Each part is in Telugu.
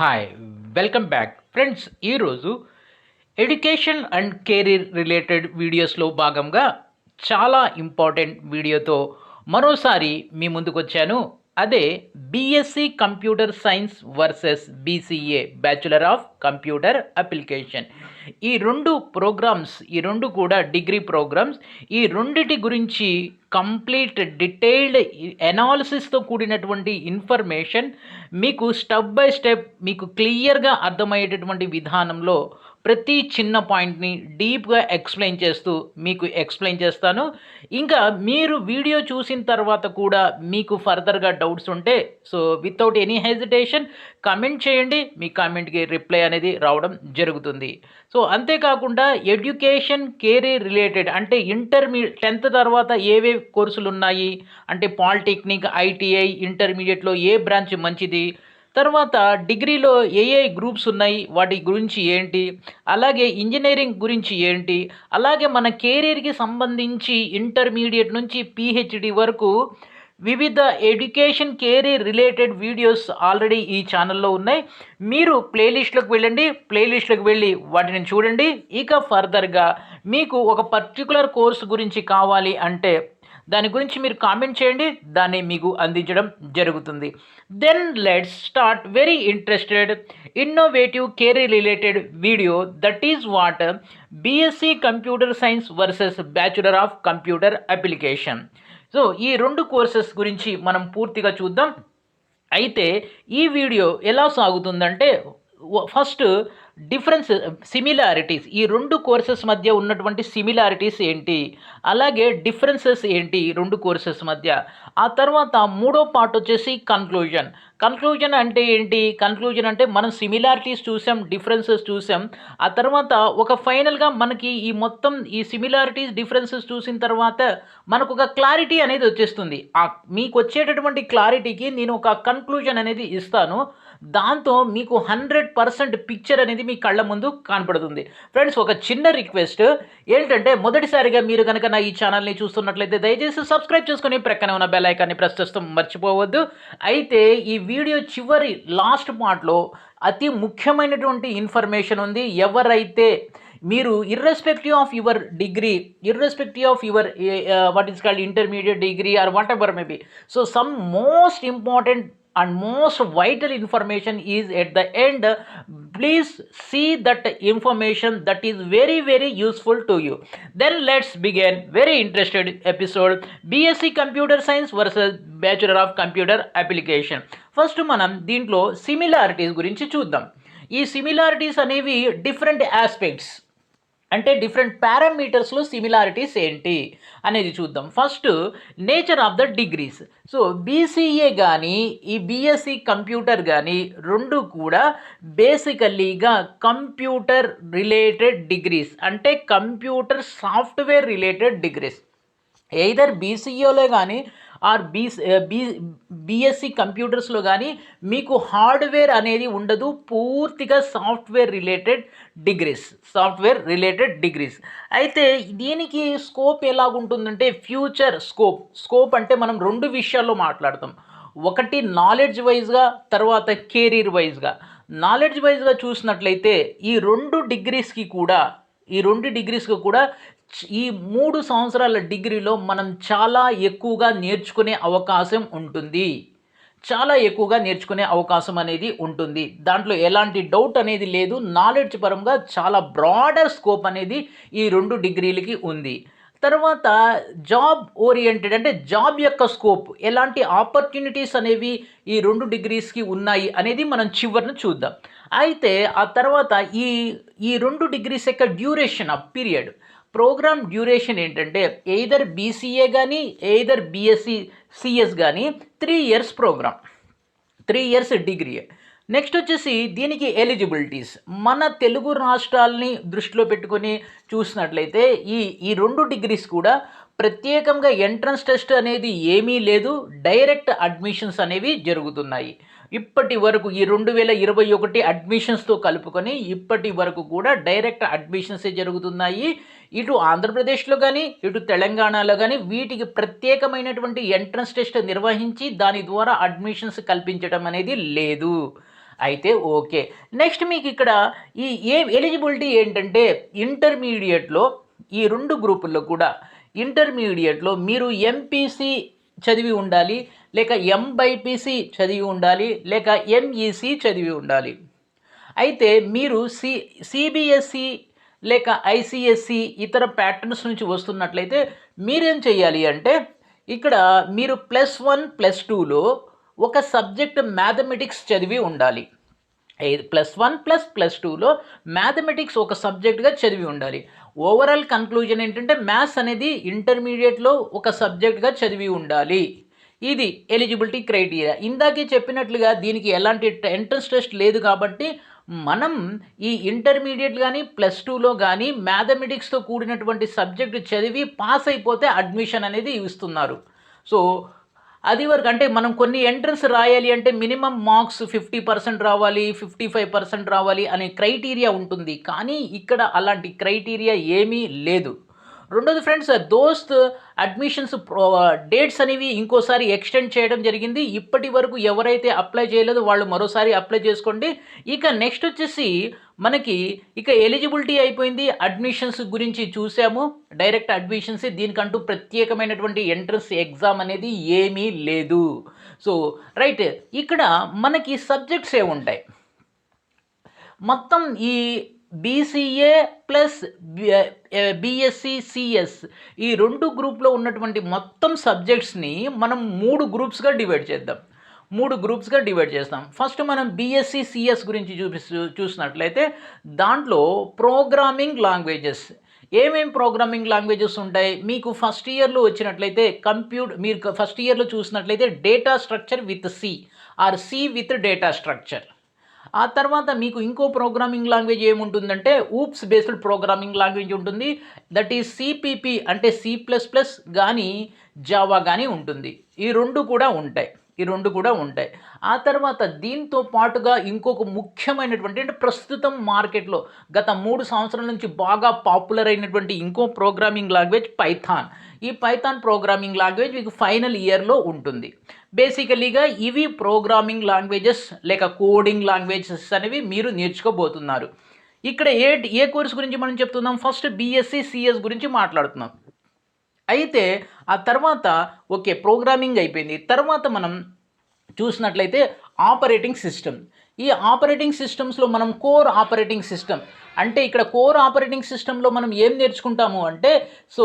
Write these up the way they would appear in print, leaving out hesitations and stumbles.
Hi welcome back friends. ఈరోజు ఎడ్యుకేషన్ అండ్ కెరీర్ రిలేటెడ్ వీడియోస్లో భాగంగా చాలా ఇంపార్టెంట్ వీడియోతో మరోసారి మీ ముందుకు వచ్చాను. అదే BSc computer science versus BCA bachelor of computer application. ఈ రెండు కూడా డిగ్రీ ప్రోగ్రామ్స్. ఈ రెండిటి గురించి కంప్లీట్ డీటెయిల్డ్ ఎనాలిసిస్తో కూడినటువంటి ఇన్ఫర్మేషన్ మీకు స్టెప్ బై స్టెప్ మీకు క్లియర్గా అర్థమయ్యేటటువంటి విధానంలో ప్రతి చిన్న పాయింట్ని డీప్గా ఎక్స్ప్లెయిన్ చేస్తాను. ఇంకా మీరు వీడియో చూసిన తర్వాత కూడా మీకు ఫర్దర్గా డౌట్స్ ఉంటే వితౌట్ ఎనీ హెజిటేషన్ కామెంట్ చేయండి. మీ కామెంట్కి రిప్లై అనేది రావడం జరుగుతుంది. అంతేకాకుండా ఎడ్యుకేషన్ కెరీర్ రిలేటెడ్ అంటే 10th తర్వాత ఏవే కోర్సులు ఉన్నాయి, అంటే పాలిటెక్నిక్, ఐటీఐ, ఇంటర్మీడియట్లో ఏ బ్రాంచ్ మంచిది, తర్వాత డిగ్రీలో ఏ గ్రూప్స్ ఉన్నాయి వాటి గురించి ఏంటి, అలాగే ఇంజనీరింగ్ గురించి ఏంటి, అలాగే మన కెరీర్కి సంబంధించి ఇంటర్మీడియట్ నుంచి పిహెచ్డి వరకు వివిధ education career related videos already ఈ ఛానల్లో ఉన్నాయి. మీరు ప్లేలిస్ట్లోకి వెళ్ళి వాటిని చూడండి. ఇక ఫర్దర్గా మీకు ఒక పర్టికులర్ కోర్సు గురించి కావాలి అంటే దాని గురించి మీరు కామెంట్ చేయండి, దాన్ని మీకు అందించడం జరుగుతుంది. Then let's start very interested innovative career related video, that is what BSc computer science versus bachelor of computer application. ఈ రెండు కోర్సెస్ గురించి మనం పూర్తిగా చూద్దాం. అయితే ఈ వీడియో ఎలా సాగుతుందంటే, ఫస్ట్ సిమిలారిటీస్, ఈ రెండు కోర్సెస్ మధ్య ఉన్నటువంటి సిమిలారిటీస్ ఏంటి, అలాగే డిఫరెన్సెస్ ఏంటి ఈ రెండు కోర్సెస్ మధ్య. ఆ తర్వాత మూడో పార్ట్ వచ్చేసి కన్క్లూజన్ అంటే ఏంటి, కన్క్లూజన్ అంటే మనం సిమిలారిటీస్ చూసాం, డిఫరెన్సెస్ చూసాం. ఆ తర్వాత ఒక ఫైనల్గా మనకి ఈ సిమిలారిటీస్ డిఫరెన్సెస్ చూసిన తర్వాత మనకు ఒక క్లారిటీ అనేది వచ్చేస్తుంది. మీకు వచ్చేటటువంటి క్లారిటీకి నేను ఒక కన్క్లూజన్ అనేది ఇస్తాను. దాంతో మీకు 100% పిక్చర్ అనేది మీ కళ్ళ ముందు కనపడుతుంది. ఫ్రెండ్స్, ఒక చిన్న రిక్వెస్ట్ ఏంటంటే, మొదటిసారిగా మీరు కనుక నా ఈ ఛానల్ని చూస్తున్నట్లయితే దయచేసి సబ్స్క్రైబ్ చేసుకొని ప్రక్కనే ఉన్న బెల్ ఐకాన్ని ప్రెస్ చేస్తాం మర్చిపోవద్దు. అయితే ఈ వీడియో చివరి లాస్ట్ పార్ట్లో అతి ముఖ్యమైనటువంటి ఇన్ఫర్మేషన్ ఉంది. ఎవరైతే మీరు irrespective of your degree, irrespective of your what is called intermediate degree or what ever maybe, some most important and most vital information is at the end. Please see that information, that is very very useful to you. Then let's begin very interested episode, BSc computer science versus bachelor of computer application. First మనం దీంట్లో సిమిలారిటీస్ గురించి చూద్దాం. ఈ సిమిలారిటీస్ అనేవి డిఫరెంట్ ఆస్పెక్ట్స్, అంటే డిఫరెంట్ పారామీటర్స్లో సిమిలారిటీస్ ఏంటి అనేది చూద్దాం. First, nature of the degrees. BCA కానీ ఈ బీఎస్సీ కంప్యూటర్ కానీ రెండు కూడా బేసికల్లీగా కంప్యూటర్ రిలేటెడ్ డిగ్రీస్, అంటే computer software related degrees. Either బీసీఏలో కానీ ఆర్ బీఎస్సీ కంప్యూటర్స్లో కానీ మీకు హార్డ్వేర్ అనేది ఉండదు, పూర్తిగా సాఫ్ట్వేర్ రిలేటెడ్ డిగ్రీస్. అయితే దీనికి స్కోప్ ఎలాగుంటుందంటే, ఫ్యూచర్ స్కోప్ అంటే మనం రెండు విషయాల్లో మాట్లాడతాం. ఒకటి నాలెడ్జ్ వైజ్గా, తర్వాత కెరీర్ వైజ్గా. నాలెడ్జ్ వైజ్గా చూసినట్లయితే ఈ రెండు డిగ్రీస్కి కూడా ఈ 3 సంవత్సరాల డిగ్రీలో మనం చాలా ఎక్కువగా నేర్చుకునే అవకాశం అనేది ఉంటుంది. దాంట్లో ఎలాంటి డౌట్ అనేది లేదు. నాలెడ్జ్ పరంగా చాలా బ్రాడర్ స్కోప్ అనేది ఈ రెండు డిగ్రీలకి ఉంది. తర్వాత జాబ్ ఓరియంటెడ్, అంటే జాబ్ యొక్క స్కోప్, ఎలాంటి ఆపర్చునిటీస్ అనేవి ఈ రెండు డిగ్రీస్కి ఉన్నాయి అనేది మనం చివరిని చూద్దాం. అయితే ఆ తర్వాత ఈ రెండు డిగ్రీస్ యొక్క duration of period, programme duration ఏంటంటే, ఎయిదర్ బీసీఏ కానీ ఎయిదర్ బీఎస్సీ సిఎస్ కానీ 3 years programme, 3 years degree. Next వచ్చేసి దీనికి ఎలిజిబిలిటీస్. మన తెలుగు రాష్ట్రాలని దృష్టిలో పెట్టుకొని చూసినట్లయితే ఈ రెండు డిగ్రీస్ కూడా ప్రత్యేకంగా ఎంట్రన్స్ టెస్ట్ అనేది ఏమీ లేదు, డైరెక్ట్ అడ్మిషన్స్ అనేవి జరుగుతున్నాయి. ఇప్పటి వరకు ఈ 2021 అడ్మిషన్స్తో కలుపుకొని ఇప్పటి వరకు కూడా డైరెక్ట్ అడ్మిషన్సే జరుగుతున్నాయి. ఇటు ఆంధ్రప్రదేశ్లో కానీ ఇటు తెలంగాణలో కానీ వీటికి ప్రత్యేకమైనటువంటి ఎంట్రన్స్ టెస్ట్ నిర్వహించి దాని ద్వారా అడ్మిషన్స్ కల్పించడం అనేది లేదు. అయితే ఓకే. నెక్స్ట్ మీకు ఇక్కడ ఈ ఎలిజిబిలిటీ ఏంటంటే ఇంటర్మీడియేట్‌లో ఈ 2 గ్రూపుల్లో కూడా ఇంటర్మీడియేట్‌లో మీరు ఎంపీసీ చదివి ఉండాలి, లేక ఎంబైపీసీ చదివి ఉండాలి, లేక ఎంఈసీ చదివి ఉండాలి. అయితే మీరు సిబిఎస్ఈ లేక ఐసీఎస్ఈ ఇతర ప్యాటర్న్స్ నుంచి వస్తున్నట్లయితే మీరేం చేయాలి అంటే ఇక్కడ మీరు +1, +2లో ఒక సబ్జెక్ట్ మ్యాథమెటిక్స్ చదివి ఉండాలి. +1 +2లో మ్యాథమెటిక్స్ ఒక సబ్జెక్ట్గా చదివి ఉండాలి. ఓవరాల్ కన్క్లూజన్ ఏంటంటే మ్యాథ్స్ అనేది ఇంటర్మీడియట్లో ఒక సబ్జెక్ట్గా చదివి ఉండాలి. ఇది ఎలిజిబిలిటీ క్రైటీరియా. ఇందాకే చెప్పినట్లుగా దీనికి ఎలాంటి ఎంట్రన్స్ టెస్ట్ లేదు కాబట్టి మనం ఈ ఇంటర్మీడియట్ కానీ +2లో కానీ మ్యాథమెటిక్స్తో కూడినటువంటి సబ్జెక్టు చదివి పాస్ అయిపోతే అడ్మిషన్ అనేది ఇస్తున్నారు. సో అది వరకు అంటే మనం కొన్ని ఎంట్రన్స్ రాయాలి అంటే మినిమం మార్క్స్ 50% రావాలి, 55% రావాలి అనే క్రైటీరియా ఉంటుంది. కానీ ఇక్కడ అలాంటి క్రైటీరియా ఏమీ లేదు. రెండోది ఫ్రెండ్స్, దోస్త్ అడ్మిషన్స్ డేట్స్ అనేవి ఇంకోసారి ఎక్స్టెండ్ చేయడం జరిగింది. ఇప్పటి వరకు ఎవరైతే అప్లై చేయలేదో వాళ్ళు మరోసారి అప్లై చేసుకోండి. ఇక నెక్స్ట్ వచ్చేసి మనకి ఇక ఎలిజిబిలిటీ అయిపోయింది. అడ్మిషన్స్ గురించి చూసాము. డైరెక్ట్ అడ్మిషన్స్, దీనికంటూ ప్రత్యేకమైనటువంటి ఎంట్రన్స్ ఎగ్జామ్ అనేది ఏమీ లేదు. సో రైట్, ఇక్కడ మనకి సబ్జెక్ట్స్ ఏముంటాయి మొత్తం ఈ బీసీఏ ప్లస్ బీఎస్సీ సిఎస్ ఈ 2 గ్రూప్లో ఉన్నటువంటి మొత్తం సబ్జెక్ట్స్ని మనం 3 గ్రూప్స్గా డివైడ్ చేద్దాం. 3 గ్రూప్స్గా డివైడ్ చేస్తాం. ఫస్ట్ మనం బీఎస్సీ సిఎస్ గురించి చూసినట్లయితే దాంట్లో ప్రోగ్రామింగ్ లాంగ్వేజెస్, ఏమేం ప్రోగ్రామింగ్ లాంగ్వేజెస్ ఉంటాయి మీకు ఫస్ట్ ఇయర్లో వచ్చినట్లయితే మీరు ఫస్ట్ ఇయర్లో చూసినట్లయితే data structure with C or C with data structure. ఆ తర్వాత మీకు ఇంకో ప్రోగ్రామింగ్ లాంగ్వేజ్ ఏముంటుందంటే ఊప్స్ బేస్డ్ ప్రోగ్రామింగ్ లాంగ్వేజ్ ఉంటుంది. దట్ ఈజ్ సిపిపి అంటే C++ కానీ జావా కానీ ఉంటుంది. ఈ రెండు కూడా ఉంటాయి. ఆ తర్వాత దీంతో పాటుగా ఇంకొక ముఖ్యమైనటువంటి అంటే ప్రస్తుతం మార్కెట్లో గత 3 సంవత్సరాల నుంచి బాగా పాపులర్ అయినటువంటి ఇంకో ప్రోగ్రామింగ్ లాంగ్వేజ్ పైథాన్. ఈ పైథాన్ ప్రోగ్రామింగ్ లాంగ్వేజ్ మీకు ఫైనల్ ఇయర్లో ఉంటుంది. బేసికలీగా ఇవి ప్రోగ్రామింగ్ లాంగ్వేజెస్ లేక కోడింగ్ లాంగ్వేజెస్ అనేవి మీరు నేర్చుకోబోతున్నారు. ఇక్కడ ఏ కోర్స్ గురించి మనం చెప్తున్నాం, ఫస్ట్ బీఎస్సీ సిఎస్ గురించి మాట్లాడుతున్నాం. అయితే ఆ తర్వాత ఓకే ప్రోగ్రామింగ్ అయిపోయింది. తర్వాత మనం చూసినట్లయితే ఆపరేటింగ్ సిస్టమ్. ఈ ఆపరేటింగ్ సిస్టమ్స్లో మనం కోర్ ఆపరేటింగ్ సిస్టమ్ అంటే ఇక్కడ కోర్ ఆపరేటింగ్ సిస్టంలో మనం ఏం నేర్చుకుంటాము అంటే సో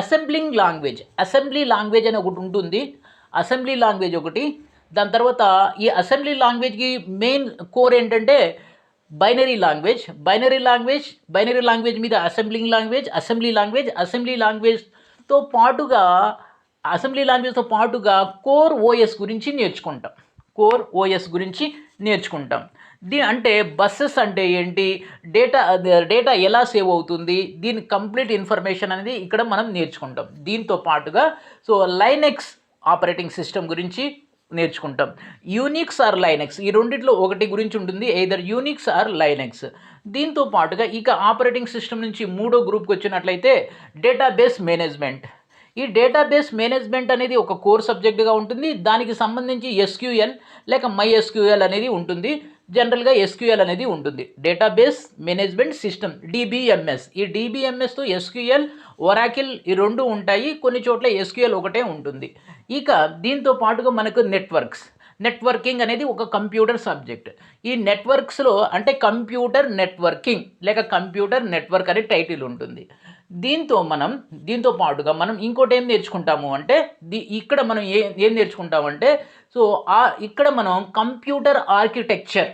అసెంబ్లీ లాంగ్వేజ్ అని ఒకటి ఉంటుంది. అసెంబ్లీ లాంగ్వేజ్ ఒకటి. దాని తర్వాత ఈ అసెంబ్లీ లాంగ్వేజ్కి మెయిన్ కోర్ ఏంటంటే బైనరీ లాంగ్వేజ్ మీద అసెంబ్లీ లాంగ్వేజ్తో పాటుగా కోర్ ఓఎస్ గురించి నేర్చుకుంటాం. అంటే బస్సెస్ అంటే ఏంటి, డేటా ఎలా సేవ్ అవుతుంది, దీని కంప్లీట్ ఇన్ఫర్మేషన్ అనేది ఇక్కడ మనం నేర్చుకుంటాం. దీంతో పాటుగా సో లైనెక్స్ ఆపరేటింగ్ సిస్టమ్ గురించి నేర్చుకుంటాం. యూనిక్స్ ఆర్ లైనెక్స్ ఈ రెండిట్లో ఒకటి గురించి ఉంటుంది, ఎయిదర్ యూనిక్స్ ఆర్ లైనెక్స్. దీంతో పాటుగా ఇక ఆపరేటింగ్ సిస్టమ్ నుంచి 3వ గ్రూప్కి వచ్చినట్లయితే డేటాబేస్ మేనేజ్మెంట్. ఈ డేటాబేస్ మేనేజ్మెంట్ అనేది ఒక కోర్ సబ్జెక్టుగా ఉంటుంది. దానికి సంబంధించి ఎస్క్యూఎల్ లేక MySQL అనేది ఉంటుంది. జనరల్గా ఎస్క్యూఎల్ అనేది ఉంటుంది. Database management system DBMS. ఈ DBMSతో ఎస్క్యూఎల్, ఒరాకిల్ ఈ రెండు ఉంటాయి. కొన్ని చోట్ల ఎస్క్యూఎల్ ఒకటే ఉంటుంది. ఇక దీంతో పాటుగా మనకు నెట్వర్కింగ్ అనేది ఒక కంప్యూటర్ సబ్జెక్ట్. ఈ నెట్వర్క్స్లో అంటే కంప్యూటర్ నెట్వర్కింగ్ లేక కంప్యూటర్ నెట్వర్క్ అనే టైటిల్ ఉంటుంది. దీంతో పాటుగా మనం ఇంకోటి ఏం నేర్చుకుంటాము అంటే ఇక్కడ మనం ఏం నేర్చుకుంటామంటే సో ఇక్కడ మనం కంప్యూటర్ ఆర్కిటెక్చర్.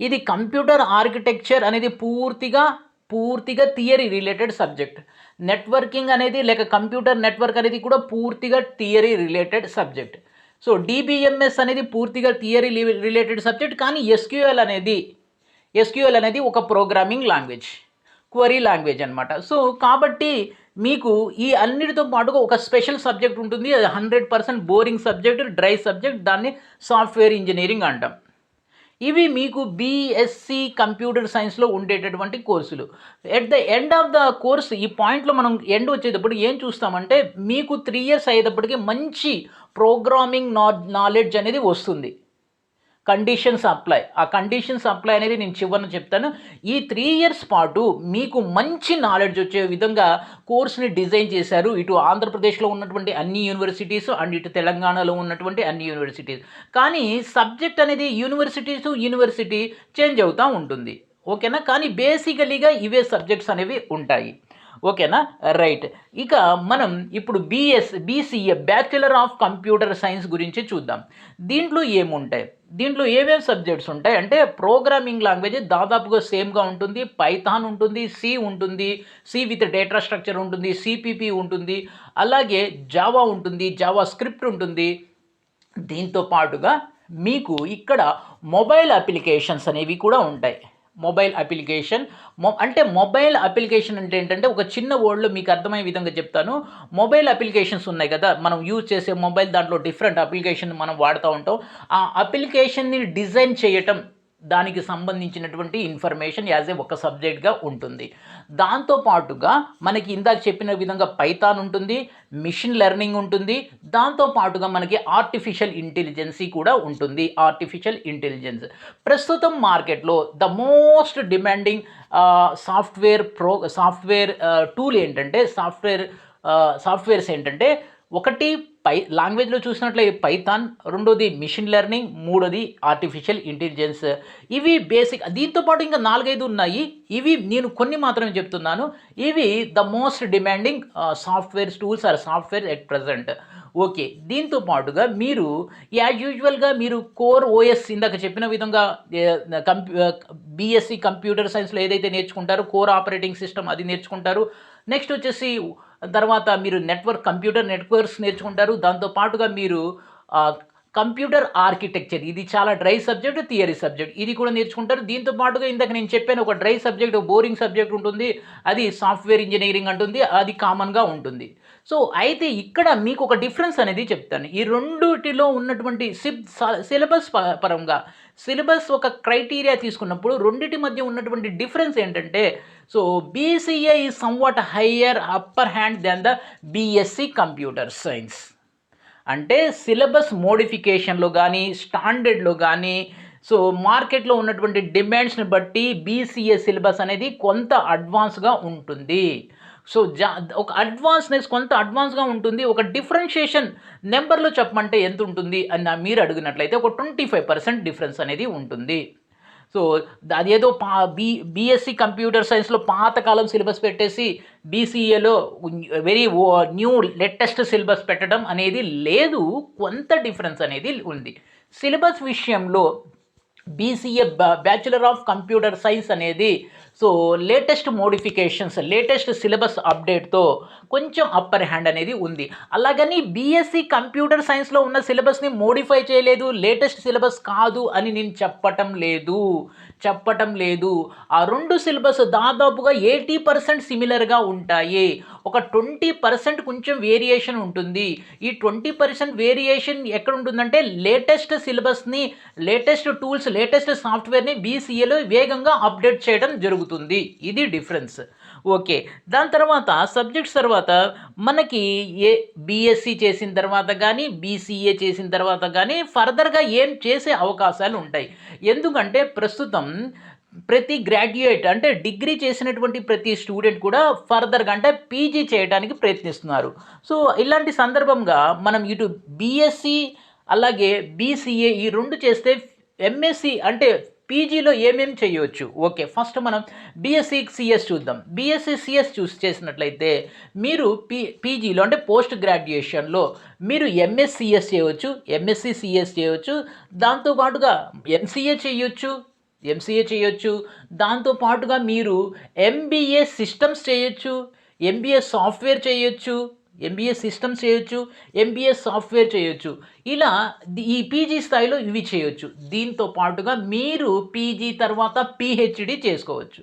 ఇది కంప్యూటర్ ఆర్కిటెక్చర్ అనేది పూర్తిగా థియరీ రిలేటెడ్ సబ్జెక్ట్. నెట్వర్కింగ్ అనేది లేక కంప్యూటర్ నెట్వర్క్ అనేది కూడా పూర్తిగా theory related subject. So DBMS అనేది పూర్తిగా థియరీ రిలేటెడ్ సబ్జెక్ట్. కానీ ఎస్క్యూఎల్ అనేది ఒక ప్రోగ్రామింగ్ లాంగ్వేజ్, క్వరీ లాంగ్వేజ్ అనమాట. సో కాబట్టి మీకు ఈ అన్నిటితో పాటుగా ఒక స్పెషల్ సబ్జెక్ట్ ఉంటుంది. అది 100% బోరింగ్ సబ్జెక్ట్, డ్రై సబ్జెక్ట్. దాన్ని సాఫ్ట్వేర్ ఇంజనీరింగ్ అంటాం. ఇవి మీకు బీఎస్సీ కంప్యూటర్ సైన్స్లో ఉండేటటువంటి కోర్సులు. At the end of the course ఈ పాయింట్లో మనం ఎండ్ వచ్చేటప్పుడు ఏం చూస్తామంటే మీకు 3 years అయ్యేటప్పటికి మంచి ప్రోగ్రామింగ్ నాలెడ్జ్ అనేది వస్తుంది. Conditions apply. ఆ కండిషన్స్ అప్లై అనేది నేను చివరన చెప్తాను. ఈ 3 ఇయర్స్ పాటు మీకు మంచి నాలెడ్జ్ వచ్చే విధంగా కోర్స్‌ని డిజైన్ చేశారు. ఇటు ఆంధ్రప్రదేశ్‌లో ఉన్నటువంటి అన్ని యూనివర్సిటీస్ అండ్ ఇటు తెలంగాణలో ఉన్నటువంటి అన్ని యూనివర్సిటీస్. కానీ సబ్జెక్ట్ అనేది యూనివర్సిటీ టు యూనివర్సిటీ చేంజ్ అవుతా ఉంటుంది. ఓకేనా? కానీ బేసికలీగా ఇవే సబ్జెక్ట్స్ అనేవి ఉంటాయి. ఓకేనా? రైట్. ఇక మనం ఇప్పుడు BCA bachelor of computer science గురించి చూద్దాం. దీంట్లో ఏముంటాయి? దీంట్లో ఏమేమి సబ్జెక్ట్స్ ఉంటాయి అంటే ప్రోగ్రామింగ్ లాంగ్వేజ్ దాదాపుగా సేమ్‌గా ఉంటుంది. పైథాన్ ఉంటుంది, సి ఉంటుంది, సి విత్ డేటా స్ట్రక్చర్ ఉంటుంది, సిపిపి ఉంటుంది, అలాగే జావా ఉంటుంది, జావా స్క్రిప్ట్ ఉంటుంది. దీంతో పాటుగా మీకు ఇక్కడ మొబైల్ అప్లికేషన్స్ అనేవి కూడా ఉంటాయి. మొబైల్ అప్లికేషన్ మొబైల్ అప్లికేషన్ అంటే ఏంటంటే ఒక చిన్న వర్డ్‌లో మీకు అర్థమయ్యే విధంగా చెప్తాను. మొబైల్ అప్లికేషన్స్ ఉన్నాయి కదా! మనం యూజ్ చేసే మొబైల్ దాంట్లో డిఫరెంట్ అప్లికేషన్ మనం వాడుతూ ఉంటాం. ఆ అప్లికేషన్‌ని డిజైన్ చేయటం దానికి సంబంధించినటువంటి ఇన్ఫర్మేషన్ యాజ్ ఒక సబ్జెక్ట్‌గా ఉంటుంది. దాంతో పాటుగా మనకి ఇందాక చెప్పిన విధంగా పైథాన్ ఉంటుంది, మిషన్ లెర్నింగ్ ఉంటుంది. దాంతో పాటుగా మనకి ఆర్టిఫిషియల్ ఇంటెలిజెన్సీ కూడా ఉంటుంది. ఆర్టిఫిషియల్ ఇంటెలిజెన్స్ ప్రస్తుతం మార్కెట్‌లో the most demanding software tool ఏంటంటే సాఫ్ట్‌వేర్స్ ఏంటంటే ఒకటి లాంగ్వేజ్‌లో చూసినట్లయితే పైథాన్, రెండోది మిషన్ లెర్నింగ్, మూడోది ఆర్టిఫిషియల్ ఇంటెలిజెన్స్. ఇవి బేసిక్. దీంతో పాటు ఇంకా 4, 5 ఉన్నాయి. ఇవి నేను కొన్ని మాత్రమే చెప్తున్నాను. ఇవి the most demanding software tools or software at present. Okay. దీంతో పాటుగా మీరు యాజ్ యూజువల్‌గా మీరు కోర్ ఓఎస్ ఇందాక చెప్పిన విధంగా బీఎస్సీ కంప్యూటర్ సైన్స్‌లో ఏదైతే నేర్చుకుంటారో కోర్ ఆపరేటింగ్ సిస్టమ్ అది నేర్చుకుంటారు. నెక్స్ట్ వచ్చేసి తర్వాత మీరు కంప్యూటర్ నెట్వర్క్స్ నేర్చుకుంటారు. దాంతో పాటుగా మీరు కంప్యూటర్ ఆర్కిటెక్చర్ ఇది చాలా డ్రై సబ్జెక్ట్, థియరీ సబ్జెక్ట్ ఇది కూడా నేర్చుకుంటారు. దీంతో పాటుగా ఇందాక నేను చెప్పాను ఒక డ్రై సబ్జెక్ట్, బోరింగ్ సబ్జెక్ట్ ఉంటుంది. అది సాఫ్ట్‌వేర్ ఇంజినీరింగ్ అంటుంది. అది కామన్‌గా ఉంటుంది. సో, అయితే ఇక్కడ మీకు ఒక డిఫరెన్స్ అనేది చెప్తాను. ఈ రెండిటిలో ఉన్నటువంటి సిలబస్ పరంగా సిలబస్ ఒక క్రైటీరియా తీసుకున్నప్పుడు రెండిటి మధ్య ఉన్నటువంటి డిఫరెన్స్ ఏంటంటే BCA is somewhat higher upper hand than the BSc computer science. అంటే సిలబస్ మోడిఫికేషన్‌లో గానీ, స్టాండర్డ్‌లో గానీ మార్కెట్‌లో ఉన్నటువంటి డిమాండ్స్‌ని బట్టి బీసీఏ సిలబస్ అనేది కొంత అడ్వాన్స్‌గా ఉంటుంది. ఒక కొంత అడ్వాన్స్‌గా ఉంటుంది. ఒక డిఫరెన్షియేషన్ నెంబర్‌లో చెప్పమంటే ఎంతుంటుంది అని మీరు అడిగినట్లయితే ఒక 25% డిఫరెన్స్ అనేది ఉంటుంది. అదేదో బీఎస్సీ కంప్యూటర్ సైన్స్‌లో పాతకాలం సిలబస్ పెట్టేసి బీసీఏలో న్యూ లేటెస్ట్ సిలబస్ పెట్టడం అనేది లేదు. కొంత డిఫరెన్స్ అనేది ఉంది. సిలబస్ విషయంలో BCA bachelor of computer science అనేది లేటెస్ట్ మోడిఫికేషన్స్, లేటెస్ట్ సిలబస్ అప్డేట్‌తో కొంచెం అప్పర్ హ్యాండ్ అనేది ఉంది. అలాగని బీఎస్సీ కంప్యూటర్ సైన్స్‌లో ఉన్న సిలబస్‌ని మోడిఫై చేయలేదు, లేటెస్ట్ సిలబస్ కాదు అని నేను చెప్పటం లేదు. ఆ 2 సిలబస్ దాదాపుగా 80% సిమిలర్‌గా ఉంటాయి. ఒక 20% కొంచెం వేరియేషన్ ఉంటుంది. ఈ 20% వేరియేషన్ ఎక్కడ ఉంటుందంటే లేటెస్ట్ సిలబస్‌ని, లేటెస్ట్ టూల్స్, లేటెస్ట్ సాఫ్ట్‌వేర్‌ని బీసీఏలో వేగంగా అప్డేట్ చేయడం జరుగుతుంది. ఇది డిఫరెన్స్. ఓకే. దాని తర్వాత సబ్జెక్ట్స్ తర్వాత మనకి బీఎస్సీ చేసిన తర్వాత గానీ, బీసీఏ చేసిన తర్వాత గానీ ఫర్దర్‌గా ఏం చేసే అవకాశాలు ఉంటాయి. ఎందుకంటే ప్రస్తుతం ప్రతి గ్రాడ్యుయేట్ అంటే డిగ్రీ చేసినటువంటి ప్రతి స్టూడెంట్ కూడా ఫర్దర్‌గా అంటే పీజీ చేయడానికి ప్రయత్నిస్తున్నారు. ఇలాంటి సందర్భంగా మనం ఇటు బీఎస్సీ అలాగే బీసీఏ ఈ 2 చేస్తే ఎంఎస్సీ అంటే పీజీలో ఏమేమి చేయొచ్చు? ఓకే. ఫస్ట్ మనం బీఎస్సీ సిఎస్ చూద్దాం. బీఎస్సీ సిఎస్ చేసినట్లయితే మీరు పీజీలో అంటే పోస్ట్ గ్రాడ్యుయేషన్‌లో మీరు ఎంఎస్సీఎస్ చేయవచ్చు, ఎంఎస్సీ సిఎస్ చేయవచ్చు. దాంతో పాటుగా ఎంసీఏ చేయొచ్చు. దాంతో పాటుగా మీరు ఎంబీఏ సిస్టమ్స్ చేయొచ్చు, ఎంబీఏ సాఫ్ట్‌వేర్ చేయొచ్చు, ఎంబీఏ సిస్టమ్స్ చేయొచ్చు, ఎంబీఏ సాఫ్ట్‌వేర్ చేయొచ్చు. ఇలా ఈ పీజీ స్థాయిలో ఇవి చేయొచ్చు. దీంతో పాటుగా మీరు పీజీ తర్వాత పీహెచ్‌డీ చేసుకోవచ్చు.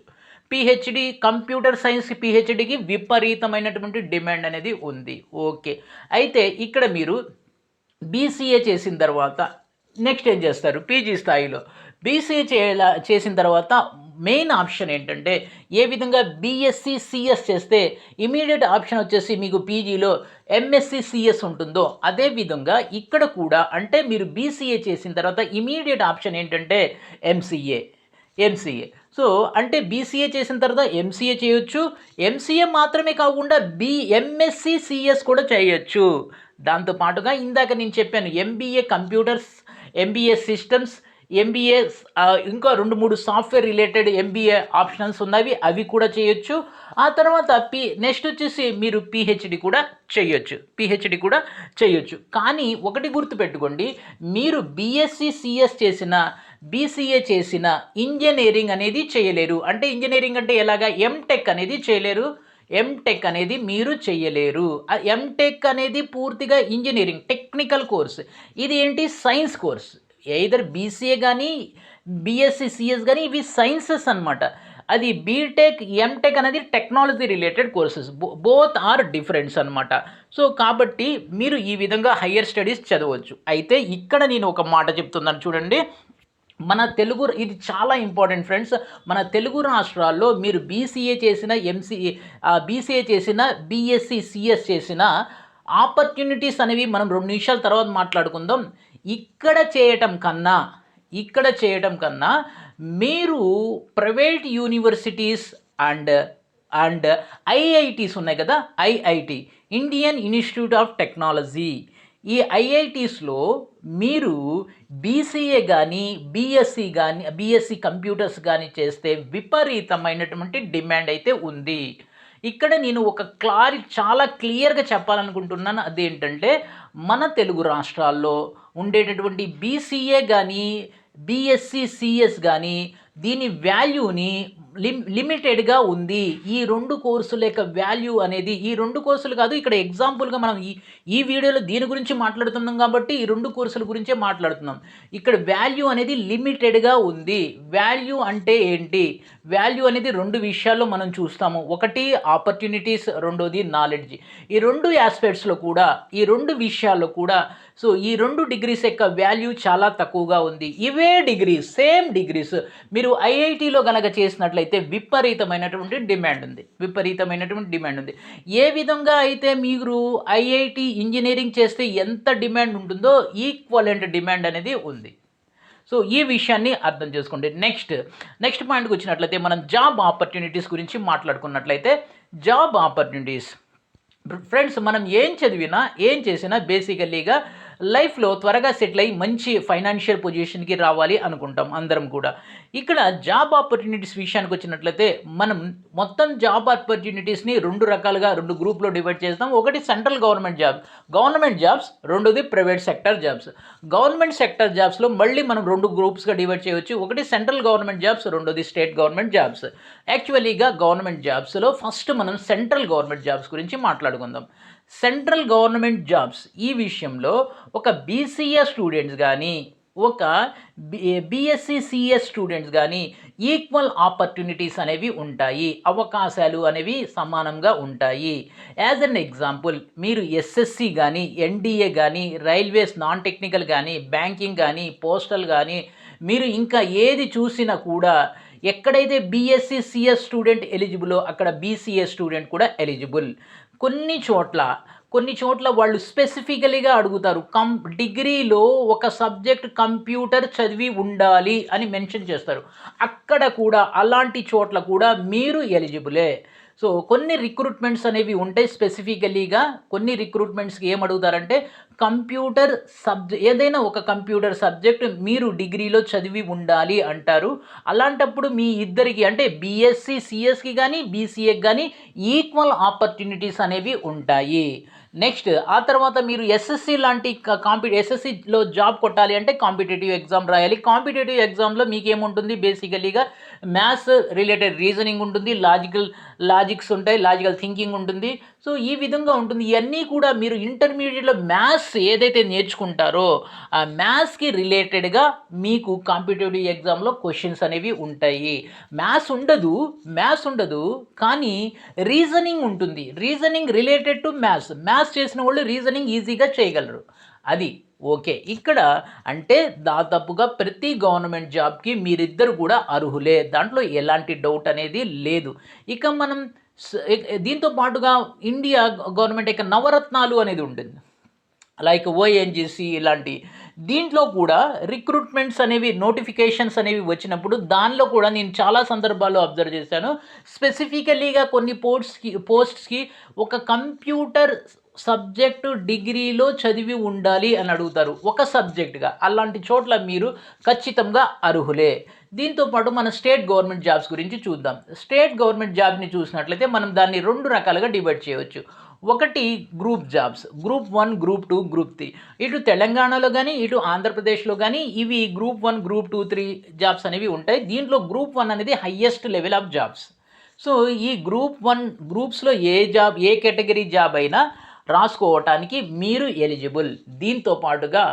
పీహెచ్‌డీ కంప్యూటర్ సైన్స్ పీహెచ్‌డీకి విపరీతమైనటువంటి డిమాండ్ అనేది ఉంది. ఓకే. అయితే ఇక్కడ మీరు బీసీఏ చేసిన తర్వాత నెక్స్ట్ ఏం చేస్తారు? పీజీ స్థాయిలో బీసీఏ చేసిన తర్వాత మెయిన్ ఆప్షన్ ఏంటంటే ఏ విధంగా బీఎస్సీ సిఎస్ చేస్తే ఇమీడియట్ ఆప్షన్ వచ్చేసి మీకు పీజీలో ఎంఎస్సి సిఎస్ ఉంటుందో అదేవిధంగా ఇక్కడ కూడా అంటే మీరు బీసీఏ చేసిన తర్వాత ఇమీడియట్ ఆప్షన్ ఏంటంటే ఎంసీఏ. సో అంటే బీసీఏ చేసిన తర్వాత ఎంసీఏ చేయొచ్చు, ఎంసీఏ మాత్రమే కాకుండా ఎంఎస్సి సిఎస్ కూడా చేయొచ్చు. దాంతోపాటుగా ఇందాక నేను చెప్పాను MBA computers, MBA systems, MBA ఇంకా 2-3 సాఫ్ట్వేర్ రిలేటెడ్ ఎంబీఏ ఆప్షన్స్ ఉన్నవి, అవి కూడా చేయొచ్చు. ఆ తర్వాత నెక్స్ట్ వచ్చేసి మీరు పిహెచ్డి కూడా చేయొచ్చు. కానీ ఒకటి గుర్తుపెట్టుకోండి, మీరు బీఎస్సీ సిఎస్ చేసిన, బీసీఏ చేసిన ఇంజనీరింగ్ అనేది చేయలేరు. అంటే ఇంజనీరింగ్ అంటే ఎలాగా, ఎంటెక్ అనేది చేయలేరు. ఎంటెక్ అనేది మీరు చేయలేరు. ఎంటెక్ అనేది పూర్తిగా ఇంజనీరింగ్ టెక్నికల్ కోర్స్. ఇది ఏంటి, సైన్స్ కోర్స్. ఎయిదర్ బీసీఏ కానీ బీఎస్సీ సిఎస్ కానీ ఇవి సైన్సెస్ అనమాట. అది బీటెక్ ఎంటెక్ అనేది technology related courses. Both are difference అనమాట. సో కాబట్టి మీరు ఈ విధంగా హయ్యర్ స్టడీస్ చదవచ్చు. అయితే ఇక్కడ నేను ఒక మాట చెప్తున్నాను చూడండి, మన తెలుగు, ఇది చాలా ఇంపార్టెంట్ ఫ్రెండ్స్, మన తెలుగు రాష్ట్రాల్లో మీరు బీసీఏ చేసిన, బీసీఏ చేసిన, బీఎస్సీ సిఎస్ చేసిన ఆపర్చునిటీస్ అనేవి మనం 2 నిమిషాల తర్వాత మాట్లాడుకుందాం. ఇక్కడ చేయటం కన్నా మీరు ప్రైవేట్ యూనివర్సిటీస్ అండ్ ఐఐటీస్ ఉన్నాయి కదా, IIT Indian institute of technology, ఈ ఐఐటీస్లో మీరు బీసీఏ కానీ బీఎస్సీ కంప్యూటర్స్ కానీ చేస్తే విపరీతమైనటువంటి డిమాండ్ అయితే ఉంది. ఇక్కడ నేను చాలా క్లియర్గా చెప్పాలనుకుంటున్నాను. అదేంటంటే మన తెలుగు రాష్ట్రాల్లో ఉండేటటువంటి బీసీఏ కానీ బీఎస్సీ సిఎస్ కానీ దీని వాల్యూని లిమిటెడ్గా ఉంది. ఈ 2 కోర్సుల యొక్క వాల్యూ అనేది, ఈ 2 కోర్సులు కాదు, ఇక్కడ ఎగ్జాంపుల్గా మనం ఈ వీడియోలో దీని గురించి మాట్లాడుతున్నాం కాబట్టి ఈ 2 కోర్సుల గురించే మాట్లాడుతున్నాం. ఇక్కడ వాల్యూ అనేది లిమిటెడ్గా ఉంది. వాల్యూ అంటే ఏంటి, వాల్యూ అనేది 2 విషయాల్లో మనం చూస్తాము. ఒకటి ఆపర్చునిటీస్, రెండోది నాలెడ్జ్. ఈ 2 ఆస్పెక్ట్స్లో కూడా, ఈ 2 విషయాల్లో కూడా సో ఈ 2 డిగ్రీస్ యొక్క వాల్యూ చాలా తక్కువగా ఉంది. ఇవే డిగ్రీస్, సేమ్ డిగ్రీస్ మీరు ఐఐటీలో కనుక చేసినట్లయితే విపరీతమైనటువంటి డిమాండ్ ఉంది. ఏ విధంగా అయితే మీరు ఐఐటి ఇంజనీరింగ్ చేస్తే ఎంత డిమాండ్ ఉంటుందో ఈక్వలెంట్ డిమాండ్ అనేది ఉంది. సో ఈ విషయాన్ని అర్థం చేసుకోండి. నెక్స్ట్ పాయింట్కి వచ్చినట్లయితే మనం జాబ్ ఆపర్చునిటీస్ గురించి మాట్లాడుకున్నట్లయితే, జాబ్ ఆపర్చునిటీస్ ఫ్రెండ్స్, మనం ఏం చదివినా ఏం చేసినా బేసికల్లీగా లైఫ్లో త్వరగా సెటిల్ అయ్యి మంచి ఫైనాన్షియల్ పొజిషన్కి రావాలి అనుకుంటాం అందరం కూడా. ఇక్కడ జాబ్ ఆపర్చునిటీస్ విషయానికి వచ్చినట్లయితే మనం మొత్తం జాబ్ ఆపర్చునిటీస్ని 2 రకాలుగా 2 గ్రూప్లో డివైడ్ చేస్తాం. ఒకటి సెంట్రల్ గవర్నమెంట్ జాబ్స్, రెండోది private sector jobs. Government sector జాబ్స్లో మళ్ళీ మనం 2 గ్రూప్స్గా డివైడ్ చేయవచ్చు. ఒకటి సెంట్రల్ గవర్నమెంట్ జాబ్స్, రెండోది స్టేట్ గవర్నమెంట్ జాబ్స్. యాక్చువల్లీగా గవర్నమెంట్ జాబ్స్లో ఫస్ట్ మనం సెంట్రల్ గవర్నమెంట్ జాబ్స్ గురించి మాట్లాడుకుందాం. సెంట్రల్ గవర్నమెంట్ జాబ్స్ ఈ విషయంలో ఒక బీసీఏ స్టూడెంట్స్ కానీ ఒక బీఎస్సీ సిఎస్ స్టూడెంట్స్ కానీ ఈక్వల్ ఆపర్చునిటీస్ అనేవి ఉంటాయి, అవకాశాలు అనేవి సమానంగా ఉంటాయి. యాజ్ అన్ ఎగ్జాంపుల్, మీరు ఎస్ఎస్సి కానీ, ఎన్డీఏ కానీ, రైల్వేస్ నాన్ టెక్నికల్ కానీ, బ్యాంకింగ్ కానీ, పోస్టల్ కానీ, మీరు ఇంకా ఏది చూసినా కూడా ఎక్కడైతే బీఎస్సీ సిఎస్ స్టూడెంట్ ఎలిజిబులో అక్కడ బీసీఏ స్టూడెంట్ కూడా ఎలిజిబుల్. కొన్ని చోట్ల వాళ్ళు స్పెసిఫికలీగా అడుగుతారు, డిగ్రీలో ఒక సబ్జెక్ట్ కంప్యూటర్ చదివి ఉండాలి అని మెన్షన్ చేస్తారు. అక్కడ కూడా అలాంటి చోట్ల కూడా మీరు ఎలిజిబులే. సో కొన్ని రిక్రూట్మెంట్స్ అనేవి ఉంటాయి స్పెసిఫికలీగా. కొన్ని రిక్రూట్మెంట్స్కి ఏమడుగుతారంటే ఏదైనా ఒక కంప్యూటర్ సబ్జెక్ట్ మీరు డిగ్రీలో చదివి ఉండాలి అంటారు. అలాంటప్పుడు మీ ఇద్దరికి అంటే బీఎస్సీ సిఎస్కి కానీ బీసీఏకి కానీ ఈక్వల్ ఆపర్చునిటీస్ అనేవి ఉంటాయి. నెక్స్ట్ ఆ తర్వాత మీరు ఎస్ఎస్సి లాంటి ఎస్ఎస్సిలో జాబ్ కొట్టాలి అంటే కాంపిటేటివ్ ఎగ్జామ్ రాయాలి. కాంపిటేటివ్ ఎగ్జామ్లో మీకు ఏముంటుంది, బేసికలీగా మ్యాథ్స్ రిలేటెడ్ రీజనింగ్ ఉంటుంది, లాజిక్స్ ఉంటాయి, లాజికల్ థింకింగ్ ఉంటుంది. సో ఈ విధంగా ఉంటుంది. ఇవన్నీ కూడా మీరు ఇంటర్మీడియట్లో మ్యాథ్స్ ఏదైతే నేర్చుకుంటారో ఆ మ్యాథ్స్కి రిలేటెడ్గా మీకు కాంపిటేటివ్ ఎగ్జామ్లో క్వశ్చన్స్ అనేవి ఉంటాయి. మ్యాథ్స్ ఉండదు కానీ రీజనింగ్ ఉంటుంది. రీజనింగ్ రిలేటెడ్ టు మ్యాథ్స్ చేసిన వాళ్ళు రీజనింగ్ ఈజీగా చేయగలరు. అది ఓకే. ఇక్కడ అంటే దాదాపుగా ప్రతి గవర్నమెంట్ జాబ్‌కి మీరిద్దరు కూడా అర్హులే. దాంట్లో ఎలాంటి డౌట్ అనేది లేదు. ఇక మనం దీంతో పాటుగా ఇండియా గవర్నమెంట్ యొక్క నవరత్నాలు అనేది ఉంటుంది. లైక్ ఓఎన్‌జీసీ ఇలాంటి. దీంట్లో కూడా రిక్రూట్మెంట్స్ అనేవి నోటిఫికేషన్స్ అనేవి వచ్చినప్పుడు దానిలో కూడా నేను చాలా సందర్భాల్లో అబ్జర్వ్ చేశాను. స్పెసిఫికల్లీగా కొన్ని పోస్ట్స్‌కి ఒక కంప్యూటర్ సబ్జెక్టు డిగ్రీలో చదివి ఉండాలి అని అడుగుతారు. ఒక సబ్జెక్ట్‌గా. అలాంటి చోట్ల మీరు ఖచ్చితంగా అర్హులే. దీంతో పాటు మన స్టేట్ గవర్నమెంట్ జాబ్స్ గురించి చూద్దాం. స్టేట్ గవర్నమెంట్ జాబ్‌ని చూసినట్లయితే మనం దాన్ని 2 రకాలుగా డివైడ్ చేయవచ్చు. ఒకటి group jobs. Group 1, group 2, group 3. ఇటు తెలంగాణలో గానీ, ఇటు ఆంధ్రప్రదేశ్‌లో గానీ ఇవి గ్రూప్ 1, గ్రూప్ 2, 3 జాబ్స్ అనేవి ఉంటాయి. దీంట్లో గ్రూప్ 1 అనేది highest level of jobs. So, ఈ గ్రూప్ 1 గ్రూప్స్‌లో ఏ కేటగిరీ జాబ్ అయినా రాసుకోవటానికి మీరు ఎలిజిబుల్. దీంతో పాటుగా